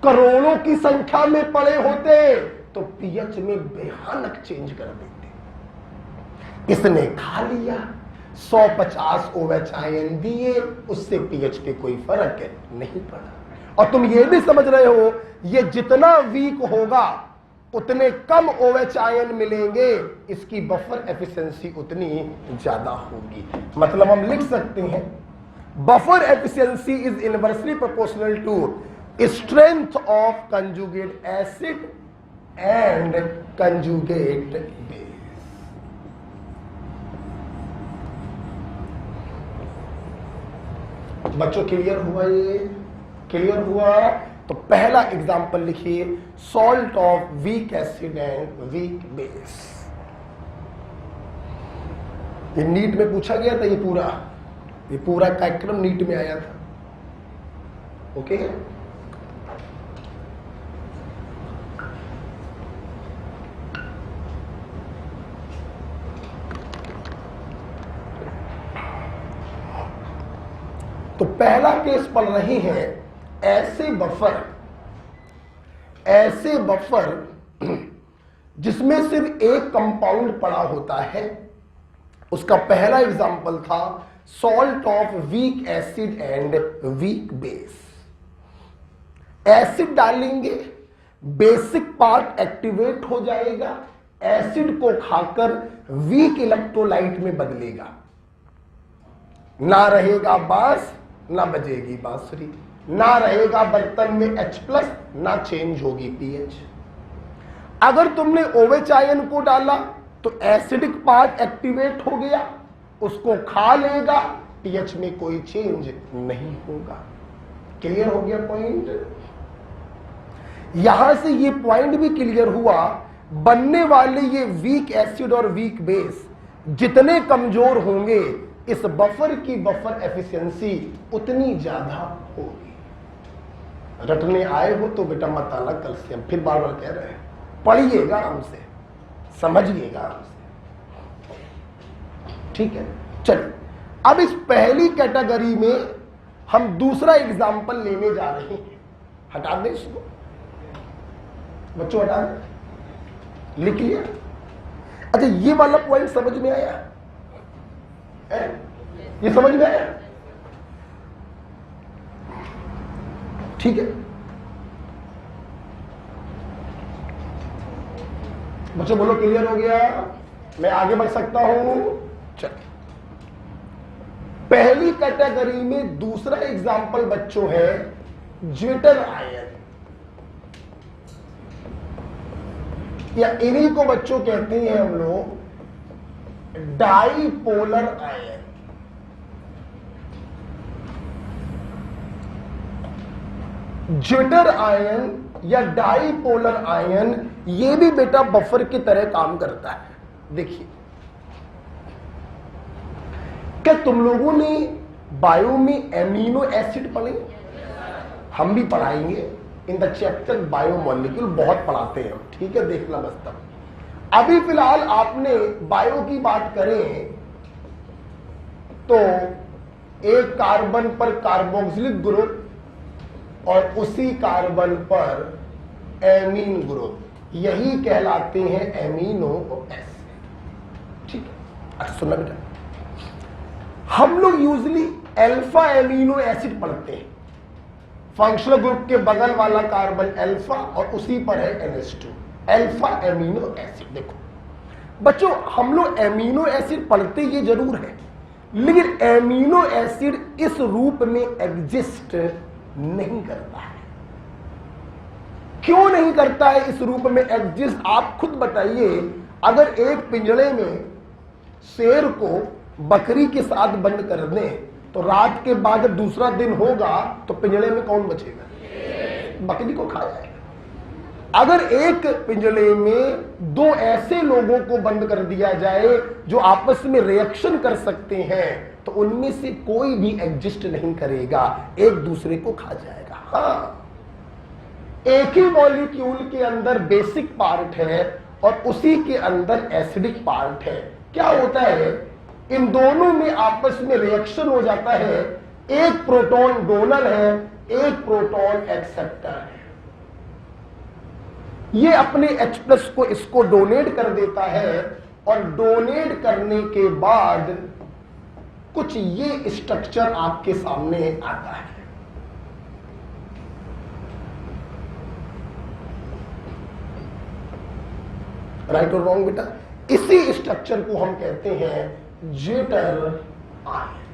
करोड़ों की संख्या में पड़े होते, तो पीएच में भयानक चेंज कर देते। इसने खा लिया, 150 OH आयन दिए, उससे पीएच पे कोई फर्क नहीं पड़ा। और तुम ये भी समझ रहे हो, ये जितना वीक होगा उतने कम OH आयन मिलेंगे, इसकी बफर एफिशिएंसी उतनी ज्यादा होगी। मतलब हम लिख सकते हैं, buffer efficiency is inversely proportional to strength of conjugate acid and conjugate base. बच्चों क्लियर हुआ? ये क्लियर हुआ? तो पहला एग्जांपल लिखिए, salt of weak acid and weak base. ये नीट में पूछा गया था, ये पूरा कार्यक्रम नीट में आया था। ओके, तो पहला केस पढ़ रहे हैं ऐसे बफर जिसमें सिर्फ एक कंपाउंड पड़ा होता है। उसका पहला एग्जांपल था salt of weak acid and weak base. Acid डालेंगे, बेसिक पार्ट एक्टिवेट हो जाएगा, एसिड को खाकर वीक इलेक्ट्रोलाइट में बदलेगा। ना रहेगा बांस, ना बजेगी बांसुरी, ना रहेगा बर्तन में H+, ना चेंज होगी पीएच। अगर तुमने OH आयन को डाला तो एसिडिक पार्ट एक्टिवेट हो गया, उसको खा लेगा, पीएच में कोई चेंज नहीं होगा। क्लियर हो गया पॉइंट? यहां से ये पॉइंट भी क्लियर हुआ, बनने वाले ये वीक एसिड और वीक बेस जितने कमजोर होंगे, इस बफर की बफर एफिशिएंसी उतनी ज्यादा होगी। रटने आए हो तो बेटा मत आना कल से, हम फिर बार बार कह रहे हैं, पढ़िएगा आराम से, समझिएगा आराम से, ठीक है। चलिए अब इस पहली कैटेगरी में हम दूसरा एग्जाम्पल लेने जा रहे हैं। हटा दें इसको बच्चों, हटा दें, लिख लिया? अच्छा, ये वाला पॉइंट समझ में आया? ये समझ में आया? ठीक है, बच्चों बोलो क्लियर हो गया? मैं आगे बढ़ सकता हूं? चल, पहली कैटेगरी में दूसरा एग्जाम्पल बच्चों है ज्विटर आयन, या इन्हीं को बच्चों कहते हैं हम लोग डाईपोलर आयन। ज्विटर आयन या डाईपोलर आयन, ये भी बेटा बफर की तरह काम करता है। देखिए, क्या तुम लोगों ने बायो में एमिनो एसिड पढ़े? हम भी पढ़ाएंगे इन द चैप्टर बायोमॉलिक्यूल, बहुत पढ़ाते हैं, ठीक है, देखना बस। तब अभी फिलहाल आपने बायो की बात करें तो एक कार्बन पर कार्बोक्सिलिक ग्रुप और उसी कार्बन पर एमीन ग्रुप, यही कहलाते हैं एमिनो एसिड, ठीक है। अच्छा सुनना बेटा, हम लोग यूजली अल्फा एमिनो एसिड पढ़ते हैं। फंक्शनल ग्रुप के बगल वाला कार्बन अल्फा और उसी पर है NH2, अल्फा एमिनो एसिड। देखो बच्चों, हम लोग एमिनो एसिड पढ़ते ये जरूर है, लेकिन एमिनो एसिड इस रूप में एग्जिस्ट नहीं करता है। क्यों नहीं करता है इस रूप में एग्जिस्ट? आप खुद बताइए। अगर एक पिंजड़े में शेर को बकरी के साथ बंद कर दें तो रात के बाद जब दूसरा दिन होगा तो पिंजड़े में कौन बचेगा? बकरी को खा जाएगा। अगर एक पिंजड़े में दो ऐसे लोगों को बंद कर दिया जाए जो आपस में रिएक्शन कर सकते हैं, तो उनमें से कोई भी एग्जिस्ट नहीं करेगा, एक दूसरे को खा जाएगा। हाँ, एक ही मॉलिक्यूल के अंदर बेसिक पार्ट है और उसी के अंदर एसिडिक पार्ट है। क्या होता है, इन दोनों में आपस में रिएक्शन हो जाता है। एक प्रोटॉन डोनर है, एक प्रोटॉन एक्सेप्टर है। ये अपने H+ को इसको डोनेट कर देता है और डोनेट करने के बाद कुछ ये स्ट्रक्चर आपके सामने आता है। राइट और रॉन्ग बेटा? इसी स्ट्रक्चर को हम कहते हैं zwitter ion.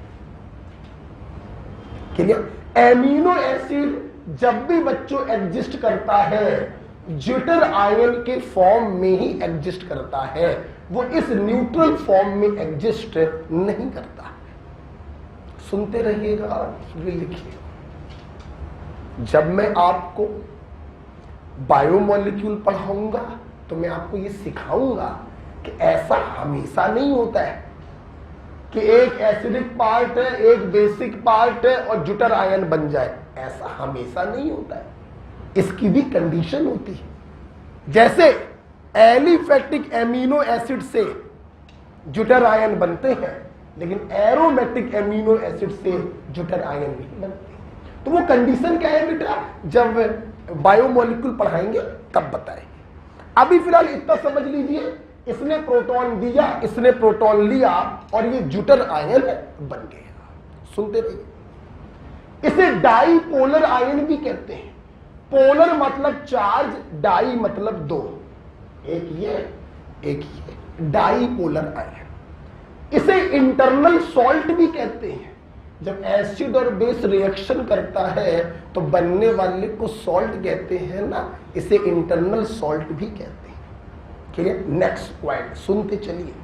Clear? Amino acid जब भी बच्चों एग्जिस्ट करता है, ज्विटर आयन के फॉर्म में ही एग्जिस्ट करता है, वो इस न्यूट्रल फॉर्म में एग्जिस्ट नहीं करता। सुनते रहिएगा, लिखिए। जब मैं आपको बायोमॉलिक्यूल पढ़ाऊंगा तो मैं आपको ये सिखाऊंगा कि ऐसा हमेशा नहीं होता है कि एक एसिडिक पार्ट है, एक बेसिक पार्ट है और ज्विटर आयन बन जाए। ऐसा हमेशा नहीं होता है, इसकी भी कंडीशन होती है। जैसे एलिफेटिक एमिनो एसिड से ज्विटर आयन बनते हैं, लेकिन एरोमेटिक एमिनो एसिड से ज्यूटर आयन नहीं बनते। तो वो कंडीशन क्या है बेटा, जब बायोमोलिक्यूल पढ़ाएंगे तब बताएंगे। अभी फिलहाल इतना समझ लीजिए, इसने प्रोटॉन दिया, इसने प्रोटॉन लिया और ये ज्यूटर आयन बन गया। सुनते रहिए। इसे डाईपोलर आयन भी कहते हैं। पोलर मतलब चार्ज, डाई मतलब दो, एक ये एक ये, डाईपोलर आयन। इसे इंटरनल सॉल्ट भी कहते हैं। जब एसिड और बेस रिएक्शन करता है तो बनने वाले को सॉल्ट कहते हैं ना, इसे इंटरनल सॉल्ट भी कहते हैं। क्लियर? नेक्स्ट पॉइंट सुनते चलिए।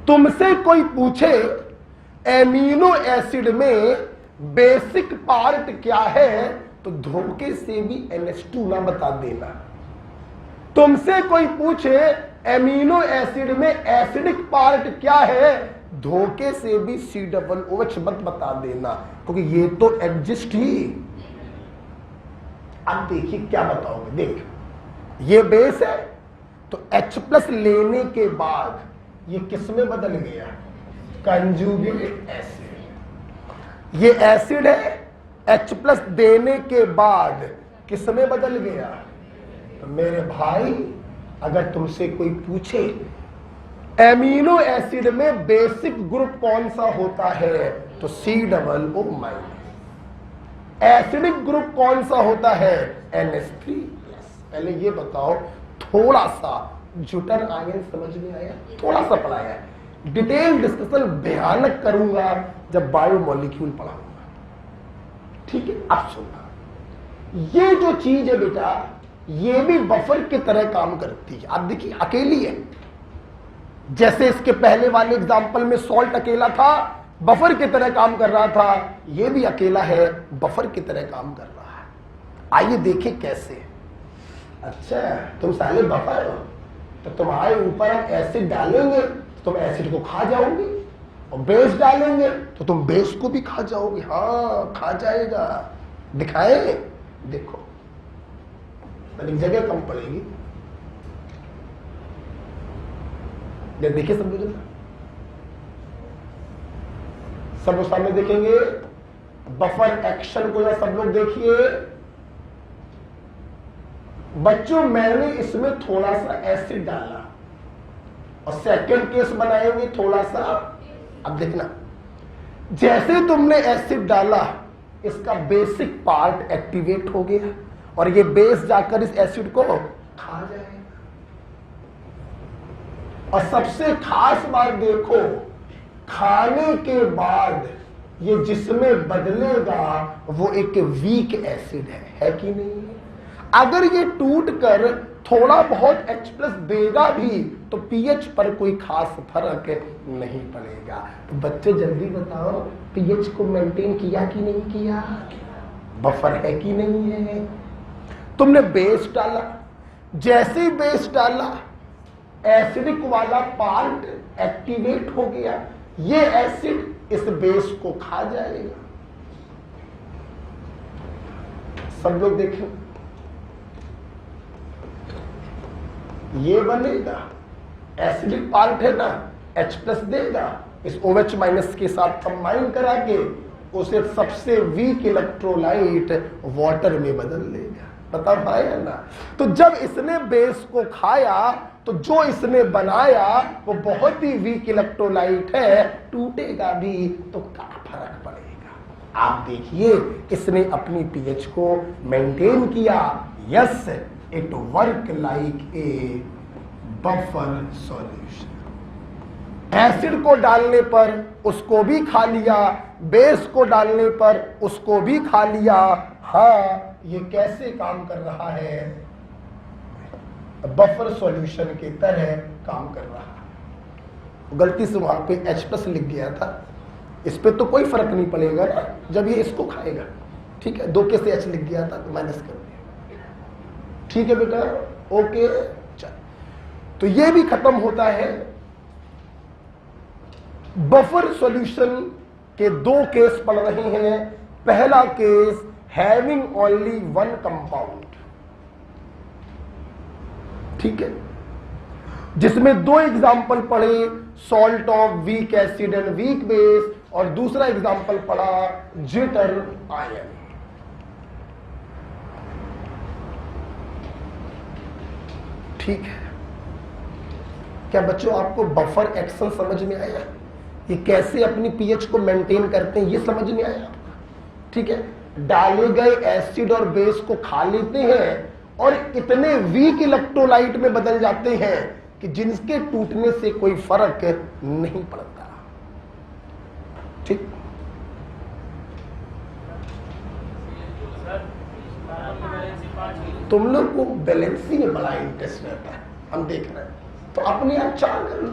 तुमसे कोई पूछे एमिनो एसिड में बेसिक पार्ट क्या है, तो धोखे से भी NH2 ना बता देना। तुमसे कोई पूछे एमिनो एसिड में एसिडिक पार्ट क्या है, धोखे से भी COOH मत बता देना, क्योंकि ये तो एग्जिस्ट ही। अब देखिए क्या बताओगे। देख, ये बेस है तो H+ लेने के बाद ये किस में बदल गया, कंजुगेट एसिड। ये एसिड है, H+ देने के बाद किस में बदल गया। तो मेरे भाई, अगर तुमसे कोई पूछे एमिनो एसिड में बेसिक ग्रुप कौन सा होता है, तो COO-। एसिडिक ग्रुप कौन सा होता है, NH3+। पहले ये बताओ, थोड़ा सा ज्यूटर आयन समझ में आया? थोड़ा सा पढ़ाया है, डिटेल डिस्कशन भयानक करूंगा जब बायोमोलिक्यूल पढ़ाऊंगा। ठीक है? अब सुनना, ये जो चीज है बेटा, ये भी बफर की तरह काम करती है। आप देखिए, अकेली है। जैसे इसके पहले वाले एग्जांपल में सॉल्ट अकेला था, बफर की तरह काम कर रहा था, ये भी अकेला है, बफर की तरह काम कर रहा है। आइए देखें कैसे। अच्छा, तुम साले बफर हो, तो तुम्हारे ऊपर हम एसिड डालेंगे तो तुम एसिड को खा जाओगे, और बेस डालेंगे तो तुम बेस को भी खा जाओगे। हाँ, खा जाएगा। दिखाए? देखो, एक जगह कम पड़ेगी। देखिए सब लोग, सब लोग सामने देखेंगे बफर एक्शन को। या सब लोग देखिए बच्चों, मैंने इसमें थोड़ा सा एसिड डाला और सेकंड केस बनाएंगे थोड़ा सा। अब देखना, जैसे तुमने एसिड डाला, इसका बेसिक पार्ट एक्टिवेट हो गया और ये बेस जाकर इस एसिड को खा जाएगा। और सबसे खास बात देखो, खाने के बाद ये जिसमें बदलेगा वो एक वीक एसिड है कि नहीं? अगर ये टूट कर थोड़ा बहुत H+ देगा भी तो pH पर कोई खास फर्क नहीं पड़ेगा। तो बच्चे जल्दी बताओ, pH को मेंटेन किया कि नहीं किया? बफर है कि नहीं है? तुमने बेस डाला, जैसे ही बेस डाला एसिडिक वाला पार्ट एक्टिवेट हो गया, ये एसिड इस बेस को खा जाएगा। सब लोग देखें, ये बनेगा, एसिडिक पार्ट है ना, H+ देगा, इस OH- के साथ कंबाइन करा के उसे सबसे वीक इलेक्ट्रोलाइट वाटर में बदल लेगा। बता पाया ना? तो जब इसने बेस को खाया तो जो इसने बनाया वो बहुत ही वीक इलेक्ट्रोलाइट है, टूटेगा भी तो क्या फर्क पड़ेगा। आप देखिए, इसने अपनी pH को मेंटेन किया। Yes, it work like a buffer solution. Acid को डालने पर उसको भी खा लिया, बेस को डालने पर उसको भी खा लिया। हाँ, ये कैसे काम कर रहा है? बफर सॉल्यूशन की तरह काम कर रहा है। गलती से वहां पे H+ लिख गया था, इस पे तो कोई फर्क नहीं पड़ेगा ना जब ये इसको खाएगा। ठीक है, 2 के से H लिख गया था तो माइनस कर दिया। ठीक है बेटा, ओके। चल, तो ये भी खत्म होता है। बफर सॉल्यूशन के 2 केस पढ़ रहे हैं। पहला केस, हैविंग ओनली 1 कंपाउंड, ठीक है, जिसमें 2 एग्जाम्पल पढ़े, salt of weak acid and weak base, और दूसरा एग्जांपल पढ़ा जिटर आयन। ठीक है, क्या बच्चों आपको बफर एक्शन समझ में आया? ये कैसे अपनी पीएच को मेंटेन करते हैं ये समझ में आया? ठीक है, डाले गए एसिड और बेस को खा लेते हैं और इतने वीक इलेक्ट्रोलाइट में बदल जाते हैं कि जिनके टूटने से कोई फर्क नहीं पड़ता। ठीक, तुम लोग को बैलेंसिंग में बड़ा इंटरेस्ट रहता है, हम देख रहे हैं। तो अपने आप चार कर लो,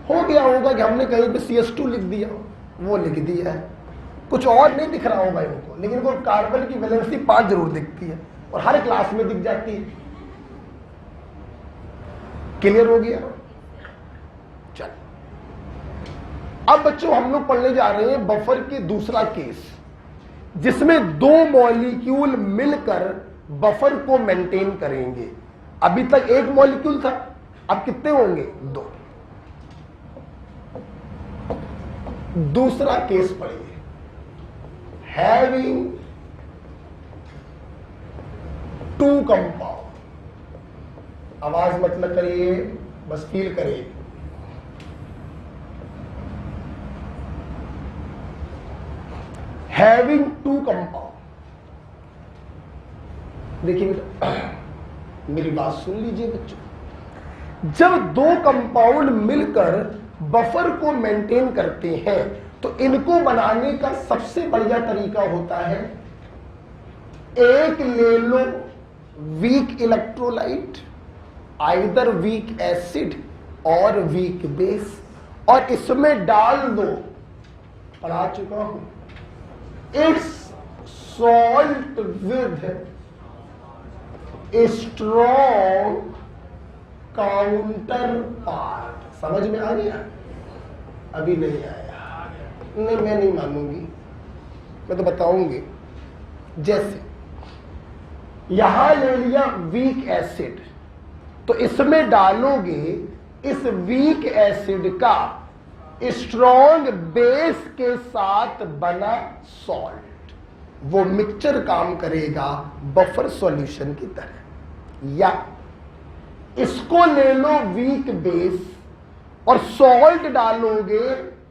हो गया होगा कि हमने कहीं पे CS2 लिख दिया, वो लिख दिया है, कुछ और नहीं दिख रहा होगा इनको, लेकिन को कार्बन की वैलेंसी 5 जरूर दिखती है और हर क्लास में दिख जाती है। क्लियर हो गया? चल, अब बच्चों हम लोग पढ़ने जा रहे हैं बफर के दूसरा केस, जिसमें 2 मॉलिक्यूल मिलकर बफर को मेंटेन करेंगे। अभी तक एक मॉलिक्यूल था, अब कितने होंगे? 2। दूसरा केस पढ़िए, हैविंग 2 कंपाउंड। आवाज मत न करिए, बस फील करिए। हैविंग 2 कंपाउंड, देखिए बेटा, मेरी बात सुन लीजिए बच्चों। जब 2 कंपाउंड मिलकर बफर को मेंटेन करते हैं तो इनको बनाने का सबसे बढ़िया तरीका होता है, एक ले लो weak electrolyte, either weak acid और वीक बेस, और इसमें डाल दो, पढ़ा चुका हूं, it's salt with strong counterpart. समझ में आ गया? अभी नहीं आया? नहीं, मैं नहीं मानूंगी, मैं तो बताऊंगी। जैसे यहां ले लिया वीक एसिड, तो इसमें डालोगे इस वीक एसिड का स्ट्रॉन्ग बेस के साथ बना सॉल्ट, वो मिक्सचर काम करेगा बफर सॉल्यूशन की तरह। या इसको ले लो वीक बेस और सॉल्ट डालोगे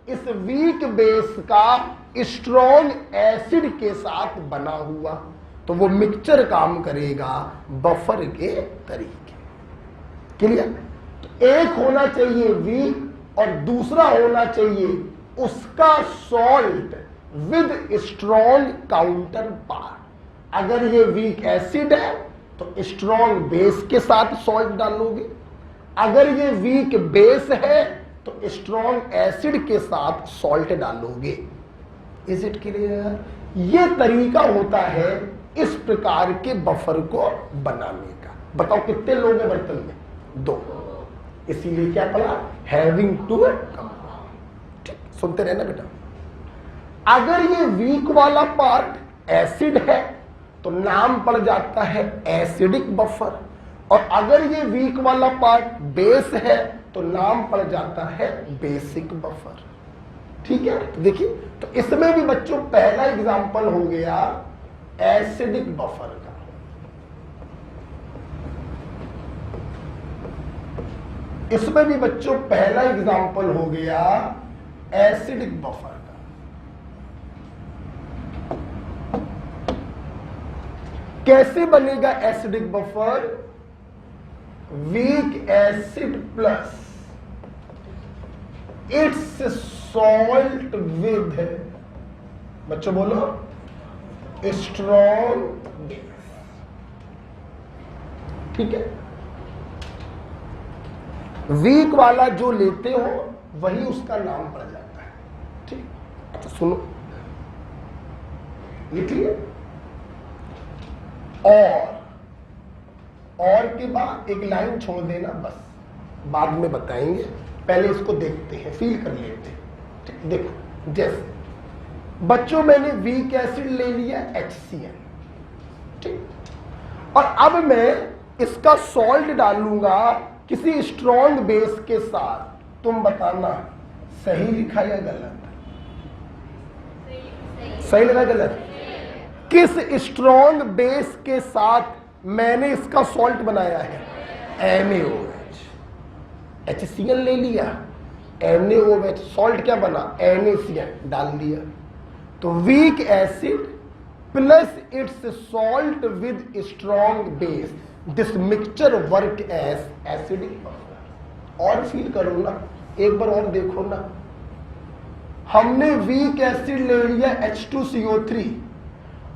इस वीक बेस का स्ट्रॉन्ग एसिड के साथ बना हुआ, तो वो मिक्सचर काम करेगा बफर के तरीके। क्लियर? तो एक होना चाहिए वीक और दूसरा होना चाहिए उसका salt with strong counter part. अगर ये वीक एसिड है तो स्ट्रॉन्ग बेस के साथ सॉल्ट डालोगे, अगर ये वीक बेस है तो स्ट्रॉन्ग एसिड के साथ सॉल्ट डालोगे। Is it clear? ये तरीका होता है इस प्रकार के बफर को बनाने का। बताओ कितने लोग हैं बर्तन में? 2। इसीलिए क्या पढ़ा? Having 2 compound. ठीक, सुनते रहना बेटा। अगर ये वीक वाला पार्ट एसिड है तो नाम पड़ जाता है एसिडिक बफर, और अगर ये वीक वाला पार्ट बेस है तो नाम पड़ जाता है बेसिक बफर। ठीक है? तो देखिए, तो इसमें भी बच्चों पहला एग्जांपल हो गया एसिडिक बफर का। इसमें भी बच्चों पहला एग्जांपल हो गया एसिडिक बफर का। कैसे बनेगा acidic buffer? Week acid plus its salt with, बच्चों बोलो, स्ट्रॉन्ग बेस। ठीक है? वीक वाला जो लेते हो वही उसका नाम पड़ जाता है। ठीक? अच्छा सुनो, लिख लिया। और के बाद एक लाइन छोड़ देना, बस बाद में बताएंगे, पहले इसको देखते हैं, फील कर लेते हैं। ठीक? देखो, जैसे बच्चों मैंने वीक एसिड ले लिया HCl, ठीक, और अब मैं इसका सॉल्ट डालूंगा किसी स्ट्रॉन्ग बेस के साथ, तुम बताना सही लिखा या गलत? सही लिखा गलत? किस स्ट्रॉन्ग बेस के साथ मैंने इसका सॉल्ट बनाया है? NaOH। HCl ले लिया, NaOH, सॉल्ट क्या बना? NaCl डाल दिया। तो weak acid plus its salt with strong base, this mixture work as acidic. और फील करो ना, एक बार और देखो ना, हमने वीक एसिड ले लिया H2CO3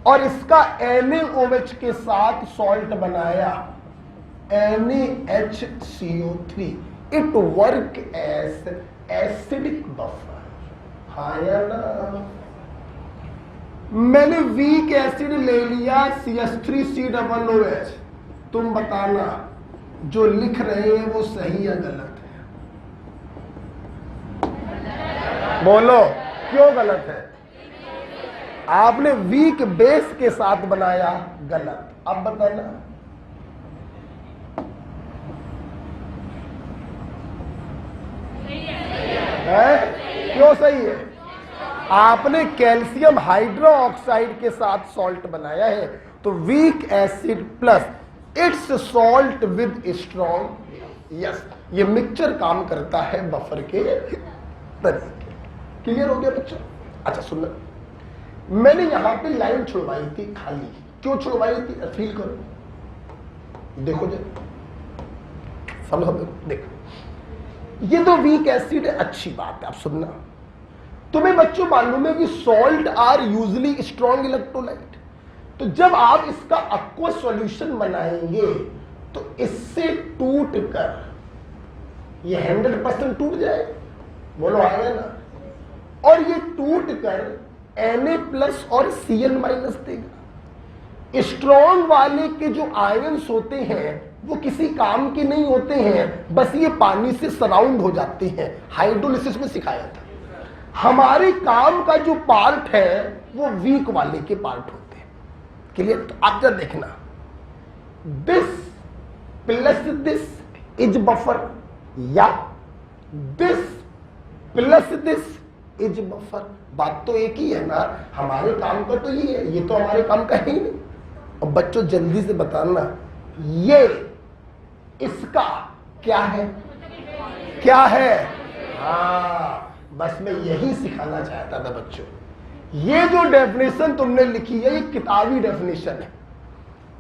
और इसका NaOH के साथ सॉल्ट बनाया NaHCO3, it work as acidic buffer. हाँ या ना? मैंने वीक एसिड ले लिया CH3COOH, तुम बताना जो लिख रहे हैं वो सही या गलत है? बोलो क्यों गलत है? आपने वीक बेस के साथ बनाया, गलत। अब बताना है क्यों सही है? आपने कैल्शियम हाइड्रोक्साइड के साथ सॉल्ट बनाया है, तो weak acid plus its salt with strong. Yes, ये मिक्सचर काम करता है बफर के तरीके। क्लियर हो गया बच्चों? अच्छा सुनना, मैंने यहां पे लाइन छुड़वाई थी खाली। क्यों छुड़वाई थी? फील करो, देखो जी, समझो, देखो ये तो वीक एसिड है, अच्छी बात है। अब सुनना, तुम्हें बच्चों मालूम है कि salt are usually strong electrolyte. तो जब आप इसका एक्वस सॉल्यूशन बनाएंगे तो इससे टूट कर ये 100% टूट जाएगा। बोलो आएगा ना? और ये टूट कर Na+ और Cl- देगा। स्ट्रॉन्ग वाले के जो आयंस होते हैं वो किसी काम के नहीं होते हैं, बस ये पानी से सराउंड हो जाते हैं। हाइड्रोलिसिस में सिखाया था। हमारे काम का जो पार्ट है वो वीक वाले के पार्ट होते हैं। क्लियर? तो आप जरा देखना, this plus this is buffer या this plus this is buffer. बात तो एक ही है ना, हमारे काम का तो ये है, ये तो हमारे काम का ही नहीं। और बच्चों जल्दी से बताना, ये इसका क्या है? क्या है? हाँ, बस मैं यही सिखाना चाहता था बच्चों। ये जो डेफिनेशन तुमने लिखी है ये किताबी डेफिनेशन है,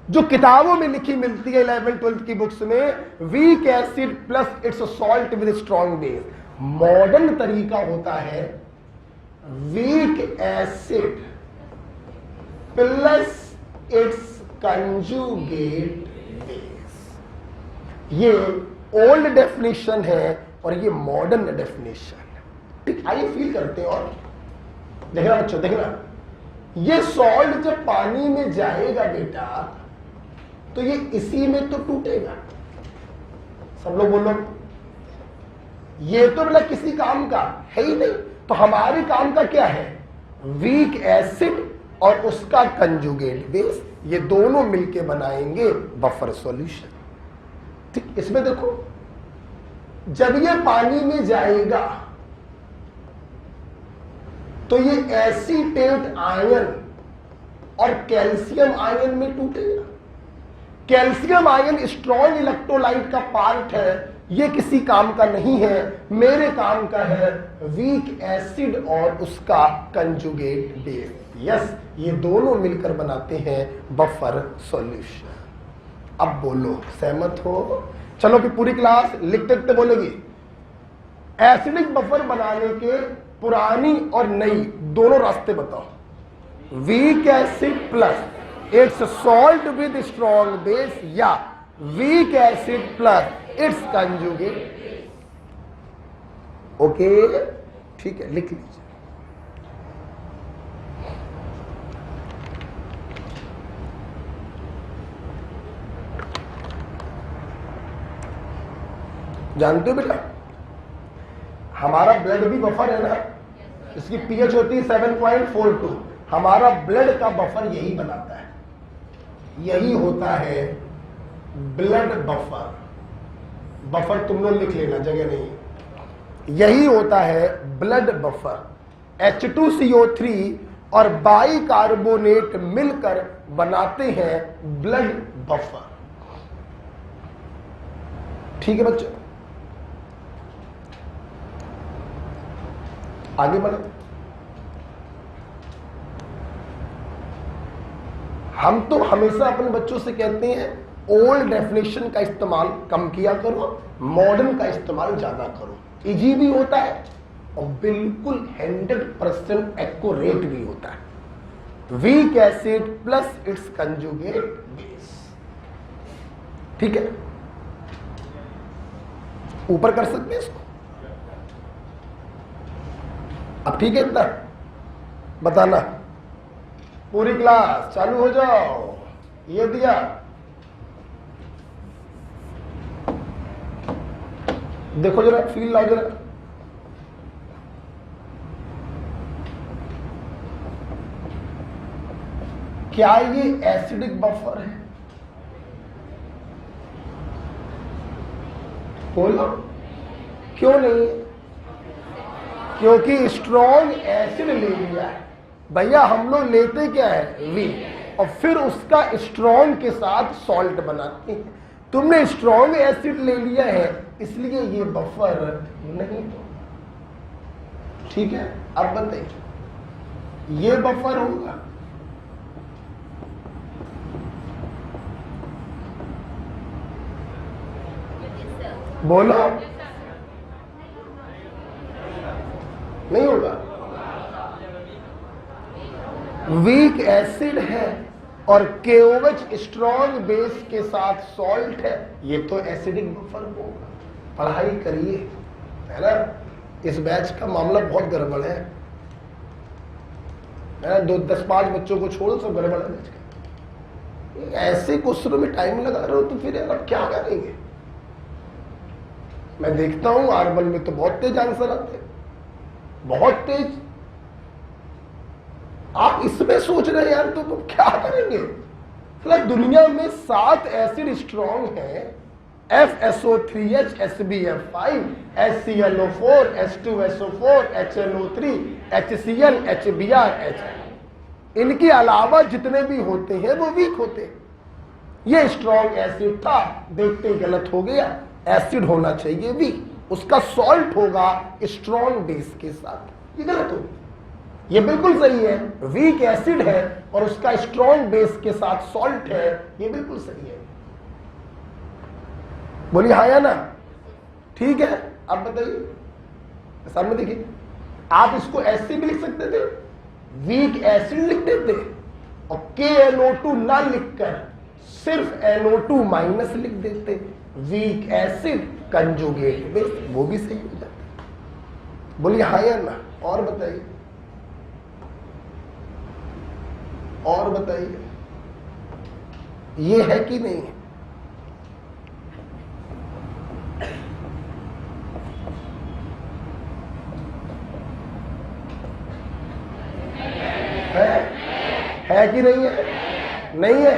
जो किताबों में लिखी मिलती है 11th-12th की बुक्स में। Week acid plus its salt with strong base. Modern तरीका होता है week acid plus its conjugate base. ये ओल्ड डेफिनेशन है और ये मॉडर्न डेफिनेशन है। ठीक, आइए फील करते हैं। और देखना बच्चों, देखना, ये सॉल्ट जब पानी में जाएगा बेटा तो ये इसी में तो टूटेगा। सब लोग बोलो, ये तो मतलब किसी काम का है ही नहीं। तो हमारे काम का क्या है? वीक एसिड और उसका कंजुगेट बेस, ये दोनों मिलके बनाएंगे बफर सॉल्यूशन। ठीक, इसमें देखो, जब ये पानी में जाएगा तो ये एसीटेट आयन और कैल्शियम आयन में टूटेगा। कैल्शियम आयन स्ट्रॉन्ग इलेक्ट्रोलाइट का पार्ट है, ये किसी काम का नहीं है, मेरे काम का है वीक एसिड और उसका कंजुगेट बेस। यस, ये दोनों मिलकर बनाते हैं बफर सॉल्यूशन। अब बोलो, सहमत हो? चलो कि पूरी क्लास लिखते लिखते बोलेगी। एसिडिक बफर बनाने के पुरानी और नई दोनों रास्ते बताओ। Weak acid plus its salt with strong base या weak acid plus its conjugate. Okay, ठीक है, लिख लीजिए। जानते हो बेटा, हमारा ब्लड भी बफर है ना, इसकी पीएच होती है 7.42। हमारा ब्लड का बफर यही बनाता है, यही होता है ब्लड बफर। बफर तुम लोग लिख लेना, जगह नहीं। यही होता है ब्लड बफर। H2CO3 और बाइकार्बोनेट मिलकर बनाते हैं ब्लड बफर। ठीक है बच्चों, आगे बढ़े। हम तो हमेशा अपने बच्चों से कहते हैं ओल्ड डेफिनेशन का इस्तेमाल कम किया करो, मॉडर्न का इस्तेमाल ज्यादा करो। इजी भी होता है और बिल्कुल 100% एक्यूरेट भी होता है। Week acid plus its conjugate base. ठीक है, ऊपर कर सकते हैं इसको। अब ठीक है, इतना बताना। पूरी क्लास चालू हो जाओ। ये दिया, देखो जरा, फील लाओ जरा। क्या ये एसिडिक बफर है? बोलो, क्यों नहीं है? क्योंकि स्ट्रॉन्ग एसिड ले लिया है। भैया हम लोग लेते क्या है? वी, और फिर उसका स्ट्रॉन्ग के साथ सॉल्ट बनाते हैं। तुमने स्ट्रॉन्ग एसिड ले लिया है, इसलिए ये बफर नहीं। ठीक है, अब बताइए, ये बफर होगा? बोलो, नहीं होगा। वीक एसिड है और KOH स्ट्रॉन्ग बेस के साथ सॉल्ट है, ये तो एसिडिक बफर होगा। पढ़ाई करिए, है ना। इस बैच का मामला बहुत गड़बड़ है ना। 10-5 बच्चों को छोड़ो, सब गड़बड़ है बैच का। ऐसे क्वेश्चनों में टाइम लगा रहे हो तो फिर अब क्या करेंगे? मैं देखता हूं आर्बन में तो बहुत तेज आंसर आते हैं, बहुत तेज। आप इसमें सोच रहे हैं यार, तो क्या करेंगे? मतलब दुनिया में 7 एसिड स्ट्रॉन्ग है, FSO3H, SbF5, HClO4, H2SO4, HNO3, HCl, HBr, H। इनके अलावा जितने भी होते हैं वो वीक होते हैं। ये स्ट्रॉन्ग एसिड था, देखते ही गलत हो गया। एसिड होना चाहिए वीक, उसका सॉल्ट होगा स्ट्रॉन्ग बेस के साथ, ये गलत हो गया। ये बिल्कुल सही है, वीक एसिड है और उसका स्ट्रॉन्ग बेस के साथ सॉल्ट है, ये बिल्कुल सही है। बोलिए हाँ या ना? ठीक है, अब बताइए। सामने देखिए, आप इसको ऐसे भी लिख सकते थे, वीक एसिड लिख देते और KNO2 ना लिखकर सिर्फ NO2 माइनस लिख देते, वीक एसिड कंजुगेट बेस, वो भी सही हो जाता। बोलिए हाँ या ना? और बताइए, और बताइए, ये है कि नहीं है कि नहीं है? नहीं है,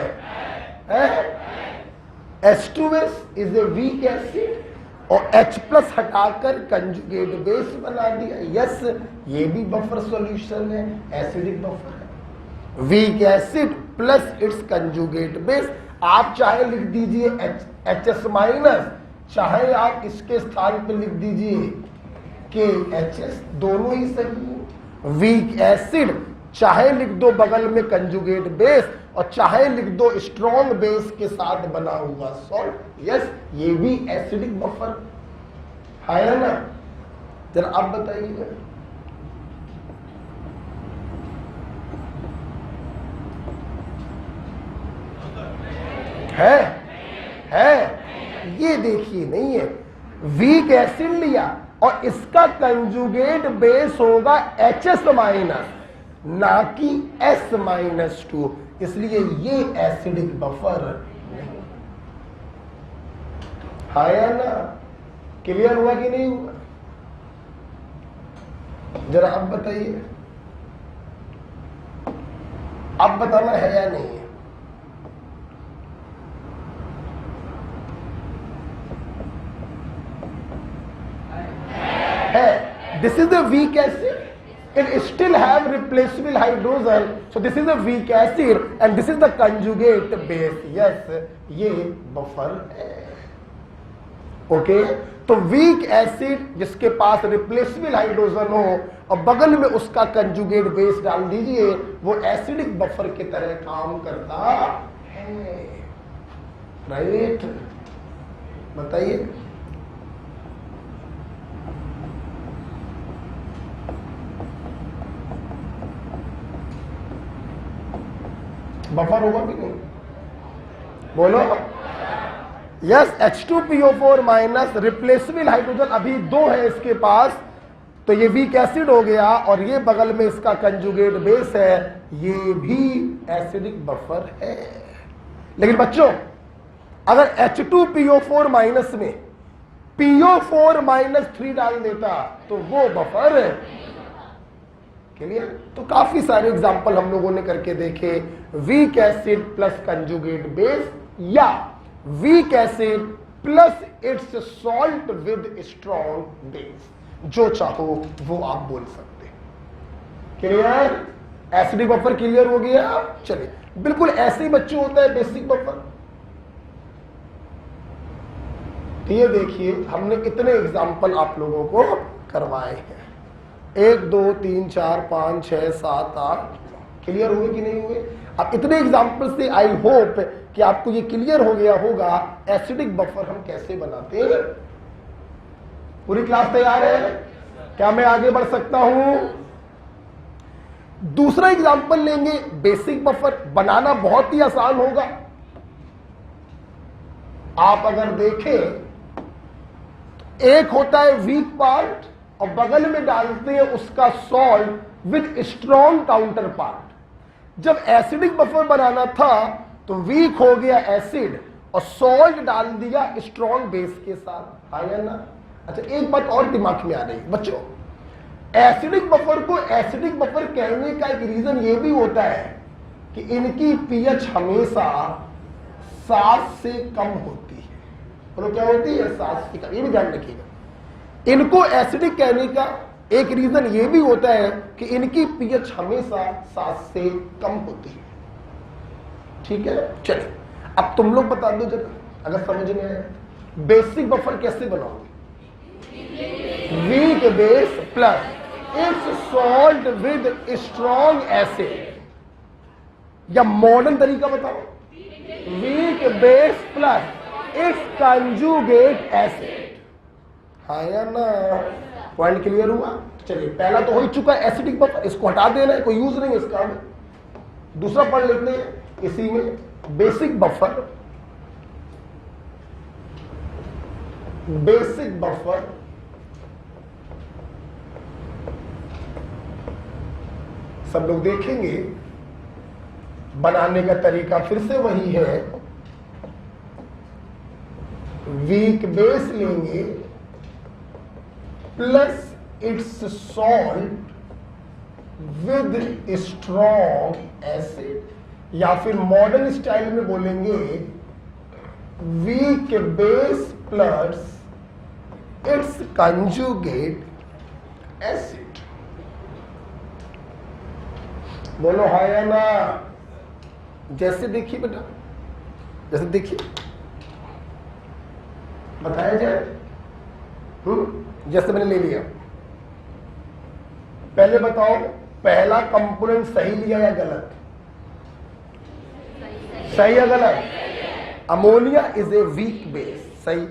H2S is a week acid और H प्लस हटाकर कंजुगेट बेस बना दिया। यस, ये भी बफर सॉल्यूशन है, एसिडिक बफर है। Week acid plus its conjugate base. आप चाहे लिख दीजिए HS माइनस, चाहे आप इसके स्थान पर लिख दीजिए KHS, दोनों ही सही है। वीक एसिड चाहे लिख दो बगल में कंजुगेट बेस और चाहे लिख दो स्ट्रॉन्ग बेस के साथ बना हुआ सॉल्ट। यस, ये भी एसिडिक बफर है ना। जरा आप बताइए, है ये देखिए, नहीं है। वीक एसिड लिया और इसका कंजुगेट बेस होगा HS माइनस, ना कि S-2, इसलिए ये एसिडिक बफर नहीं। हाँ या ना? क्लियर हुआ कि नहीं हुआ? जरा अब बताइए, अब बताना है या नहीं है? This is a weak acid. It still have replaceable hydrogen. So this is a weak acid and this is the conjugate base. Yes, ये बफर है. ओके, तो वीक एसिड जिसके पास रिप्लेसेबल हाइड्रोजन हो और बगल में उसका कंजुगेट बेस डाल दीजिए, वो एसिडिक बफर की तरह काम करता है. राइट, बताइए. बफर होगा कि नहीं? बोलो. Yes, H2PO4 minus replaceable hydrogen अभी 2 है इसके पास, तो ये वीक एसिड हो गया और ये बगल में इसका कंजुगेट बेस है, ये भी एसिडिक बफर है. लेकिन बच्चों अगर H2PO4 माइनस में PO4-3 डाल देता तो वो बफर है. क्लियर? तो काफी सारे एग्जांपल हम लोगों ने करके देखे. Weak acid plus conjugate base या weak acid plus its salt with strong base, जो चाहो वो आप बोल सकते हैं. क्लियर? एसिडिक बफर क्लियर हो गया. चलिए, बिल्कुल ऐसे ही बच्चे होता है बेसिक बफर. तो ये देखिए, हमने इतने एग्जाम्पल आप लोगों को करवाए हैं. 1 2 3 4 5 6 7 8. क्लियर हुए कि नहीं हुए? अब इतने एग्जाम्पल से आई होप कि आपको ये क्लियर हो गया होगा एसिडिक बफर हम कैसे बनाते हैं. पूरी क्लास तैयार है? क्या मैं आगे बढ़ सकता हूं? दूसरा एग्जाम्पल लेंगे. बेसिक बफर बनाना बहुत ही आसान होगा. आप अगर देखें, एक होता है वीक पार्ट और बगल में डालते हैं उसका salt with strong counter part. जब एसिडिक बफर बनाना था तो वीक हो गया एसिड और सॉल्ट डाल दिया स्ट्रॉन्ग बेस के साथ. आया ना? अच्छा, एक बात और दिमाग में आ रही है बच्चों. एसिडिक बफर को एसिडिक बफर कहने का एक रीजन ये भी होता है कि इनकी पीएच हमेशा 7 से कम होती है. बोलो क्या होती है? 7 से कम. ये भी ध्यान रखिएगा. इनको एसिडिक कहने का एक रीजन ये भी होता है कि इनकी पीएच हमेशा 7 से कम होती है. ठीक है? चलिए, अब तुम लोग बता दो जरा, अगर समझ में आए, बेसिक बफर कैसे बनाओगे? Weak base plus its salt with strong acid, या मॉडर्न तरीका बताओ, weak base plus its conjugate acid. हाँ या ना? पॉइंट क्लियर हुआ? चलिए, पहला तो हो ही चुका एसिडिक बफर, इसको हटा देना है, कोई यूज नहीं है इसका. दूसरा पढ़ लेते हैं इसी में. बेसिक बफर, बेसिक बफर सब लोग देखेंगे. बनाने का तरीका फिर से वही है. वीक बेस लेंगे plus its salt with strong acid, या फिर मॉडर्न स्टाइल में बोलेंगे weak base plus its conjugate acid. बोलो हाँ या ना? जैसे देखिए बेटा, जैसे देखिए बताया जाए. जैसे मैंने ले लिया, पहले बताओ पहला कंपोनेंट सही लिया या गलत? सही या गलत? Ammonia is a weak base. सही.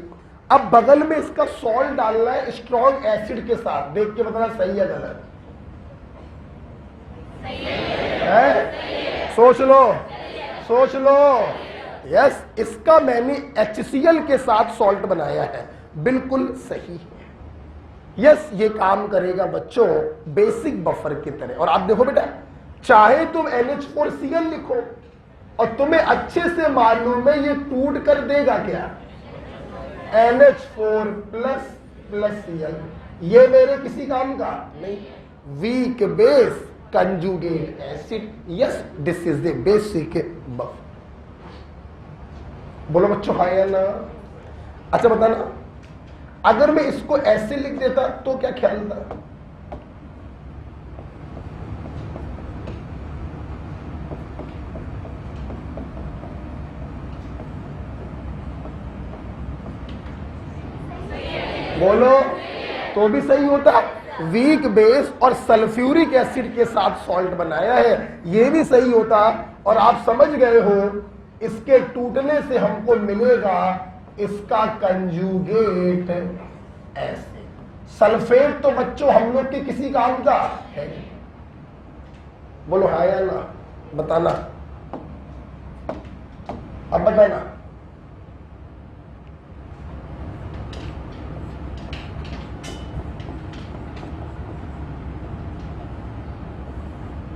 अब बगल में इसका सॉल्ट डालना है स्ट्रॉन्ग एसिड के साथ. देख के बताना सही या गलत है. सोच लो, सोच लो. यस, इसका मैंने HCl के साथ सॉल्ट बनाया है. बिल्कुल सही है. यस, ये काम करेगा बच्चों बेसिक बफर की तरह. और आप देखो बेटा, चाहे तुम NH4Cl लिखो और तुम्हें अच्छे से मालूम है ये टूट कर देगा क्या? NH4 plus Cl. ये मेरे किसी काम का नहीं. Weak base conjugate acid. Yes, this is the basic buffer. बोलो बच्चों हाँ या ना? अच्छा बताना, अगर मैं इसको ऐसे लिख देता तो क्या ख्याल था? बोलो, तो भी सही होता। वीक बेस और सल्फ्यूरिक एसिड के साथ सॉल्ट बनाया है, ये भी सही होता। और आप समझ गए हो, इसके टूटने से हमको मिलेगा इसका कंजुगेट एसिड। सल्फेट तो बच्चों हम लोग के किसी काम का है? बोलो हाँ या ना, बताना, अब बताना।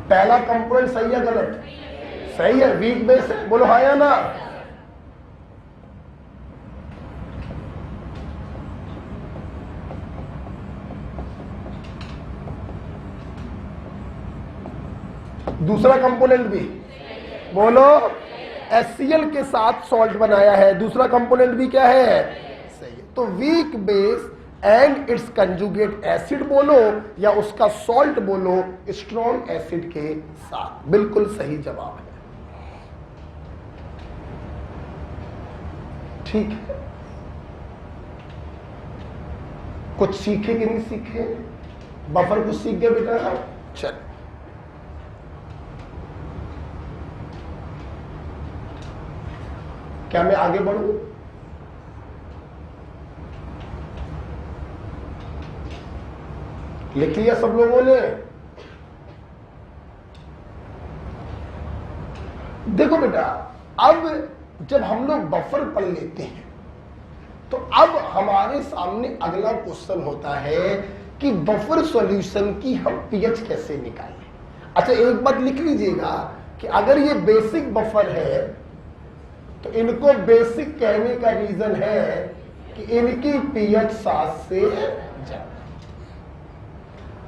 पहला कंपोनेंट सही है गलत? सही है, वीक बेस है। बोलो हाँ या ना। दूसरा कंपोनेंट भी बोलो, HCl के साथ सॉल्ट बनाया है, दूसरा कंपोनेंट भी क्या है? सही है। तो weak base and it's conjugate acid बोलो या उसका सॉल्ट बोलो, स्ट्रॉन्ग एसिड के साथ। बिल्कुल सही जवाब है। ठीक है, कुछ सीखे कि नहीं सीखे? बफर कुछ सीख गए बेटा? चल, क्या मैं आगे बढ़ूं? लिख लिया सब लोगों ने? देखो बेटा, अब जब हम लोग बफर पढ़ लेते हैं तो अब हमारे सामने अगला क्वेश्चन होता है कि बफर सॉल्यूशन की हम पीएच कैसे निकालें। अच्छा, एक बात लिख लीजिएगा कि अगर ये बेसिक बफर है तो इनको बेसिक कहने का रीजन है कि इनकी पीएच 7 से ज्यादा।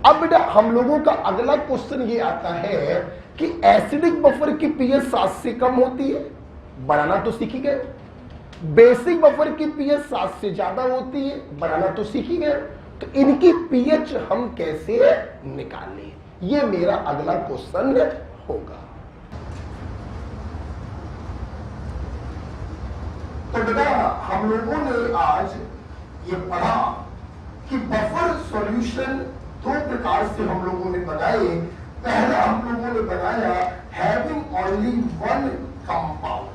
अब बेटा हम लोगों का अगला क्वेश्चन ये आता है कि एसिडिक बफर की पीएच 7 से कम होती है, बनाना तो सीख ही गए। बेसिक बफर की पीएच 7 से ज्यादा होती है, बनाना तो सीख ही गए। तो इनकी पीएच हम कैसे निकालें, ये मेरा अगला क्वेश्चन होगा। तो बेटा हम लोगों ने आज ये पढ़ा कि बफर सॉल्यूशन दो प्रकार से हम लोगों ने बनाए। पहला हम लोगों ने बनाया हैविंग ओनली वन कंपाउंड,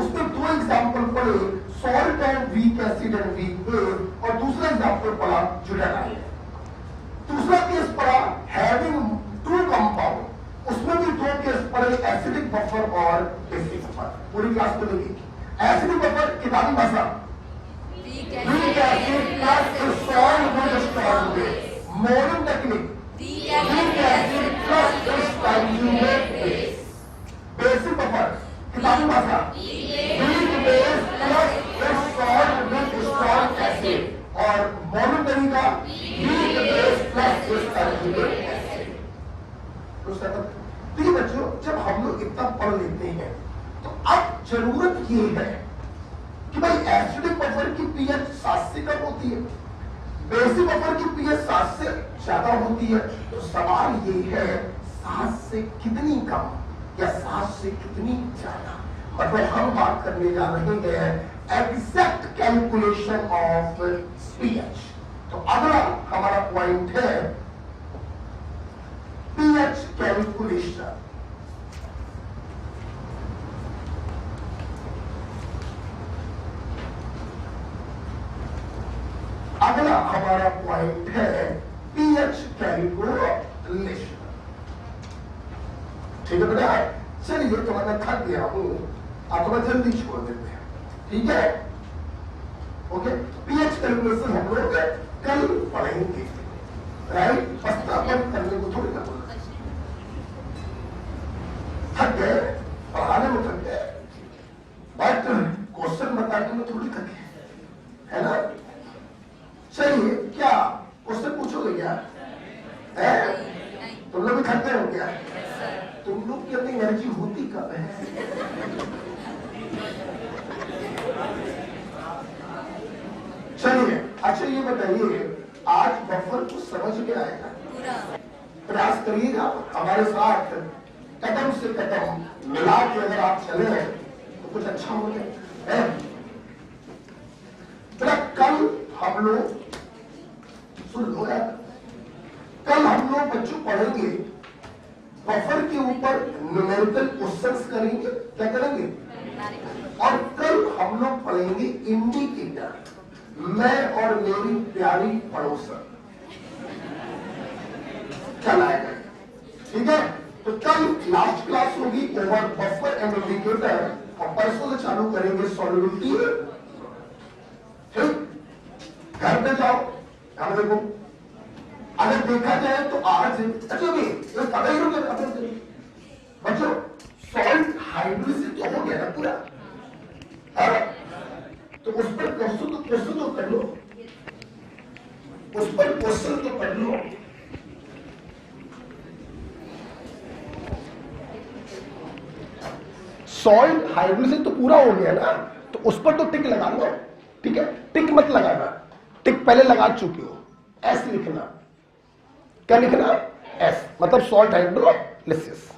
उसमें दो एग्जांपल पढ़े, salt and week acid and weak base, और दूसरा एग्जांपल पढ़ा ज्यूटानाइल। दूसरा केस पढ़ा हैविंग टू कंपाउंड, उसमें भी दो केस पढ़े, एसिडिक बफर और बेसिक बफर। पूरी क्लास में देखिए, एसिडिक बफर किताबी भाषा week acid plus salt with strong base, moulding technique week acid plus conjugate base. Basic buffer किताबी भाषा weak base plus salt with strong acid, और मोलिंग तरीका weak base plus conjugate acid. तो बच्चों जब हम लोग इतना पढ़ लेते हैं तो अब जरूरत ये है कि भाई एसिडिक बफर की पीएच 7 से कम होती है, बेसिक बफर की पीएच 7 से ज्यादा होती है। तो सवाल ये है 7 से कितनी कम या 7 से कितनी ज्यादा। मतलब हम बात करने जा रहे हैं एग्जैक्ट कैलकुलेशन ऑफ पीएच। तो अगला हमारा पॉइंट है पीएच कैलकुलेशन। अगला हमारा पॉइंट है पीएच कैलकुलेशन। ठीक है बेटा, चलिए तो मैं थक गया हूं, आप थोड़ा जल्दी छोड़ देते हैं, ठीक है? ओके, पीएच कैलकुलेशन हम लोग कल पढ़ेंगे, राइट? प्रस्तावन करने को थोड़ी ना बोला, थक गए, पढ़ाने में थक गए, बट क्वेश्चन बताने में थोड़ी थके, है ना? चलिए, क्या क्वेश्चन पूछोगे क्या? तुम लोग भी थकते हो क्या? तुम लोग की अपनी एनर्जी होती कब है? चलिए, अच्छा ये बताइए, आज बफर को समझ में आएगा? प्रयास करिएगा हमारे साथ, कदम से कदम मिला के अगर आप चले तो कुछ अच्छा हो जाए। कल हम लोग सुन लो यार, कल हम लोग बच्चों पढ़ेंगे बफर के ऊपर न्यूमेरिकल क्वेश्चंस करेंगे, क्या करेंगे, और कल हम लोग पढ़ेंगे इंडिकेटर, मैं और मेरी प्यारी पड़ोसन, चल आएगा, ठीक है। तो कल लास्ट क्लास होगी ओवर बफर एंड इंडिकेटर, और परसों से चालू करेंगे सॉल्युबिलिटी। ठीक, घर पे जाओ, घर देखो, अगर देखा जाए तो आज अच्छा भी पता ही हो गया बच्चों, सॉल्ट हाइड्रोलिसिस तो हो गया ना पूरा, तो उस पर क्वेश्चन तो कर लो, उस पर क्वेश्चन तो कर लो। सॉल्ट हाइड्रोलिसिस तो पूरा हो गया ना, तो उस पर तो टिक लगा लो, ठीक है। टिक मत लगाना, टिक पहले लगा चुके हो, एस लिखना, क्या लिखना, एस, मतलब सॉल्ट हाइड्रोलिसिस।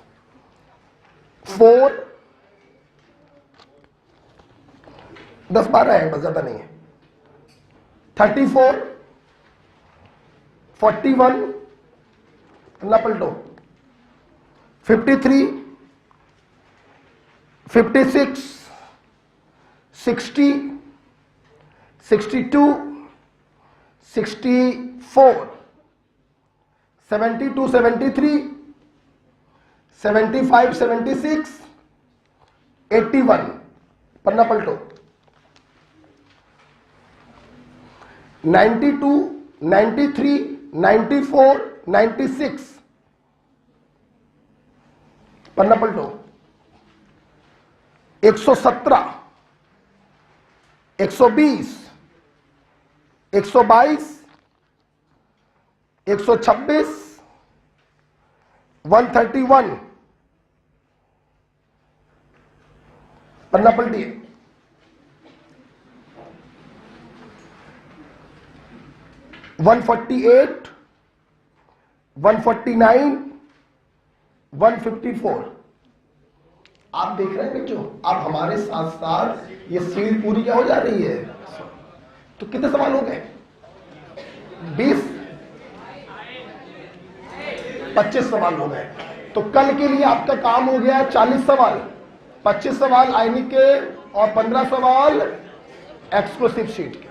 4 10-12 है, बस ज्यादा नहीं है। 34 41 ना पलटो, 53 56 60 62 64 72 73 75 76 81, पन्ना पलटो, 92 93 94 96, पन्ना पलटो, 117 120 122 126 131, पन्ना पलटिए, 148 149 154। आप देख रहे हैं बच्चों, आप हमारे साथ साथ ये सीढ़ी पूरी क्या हो जा रही है। तो कितने सवाल हो गए, 20 25 सवाल हो गए। तो कल के लिए आपका काम हो गया 40 सवाल, 25 सवाल आईनी के और 15 सवाल एक्सक्लूसिव शीट के।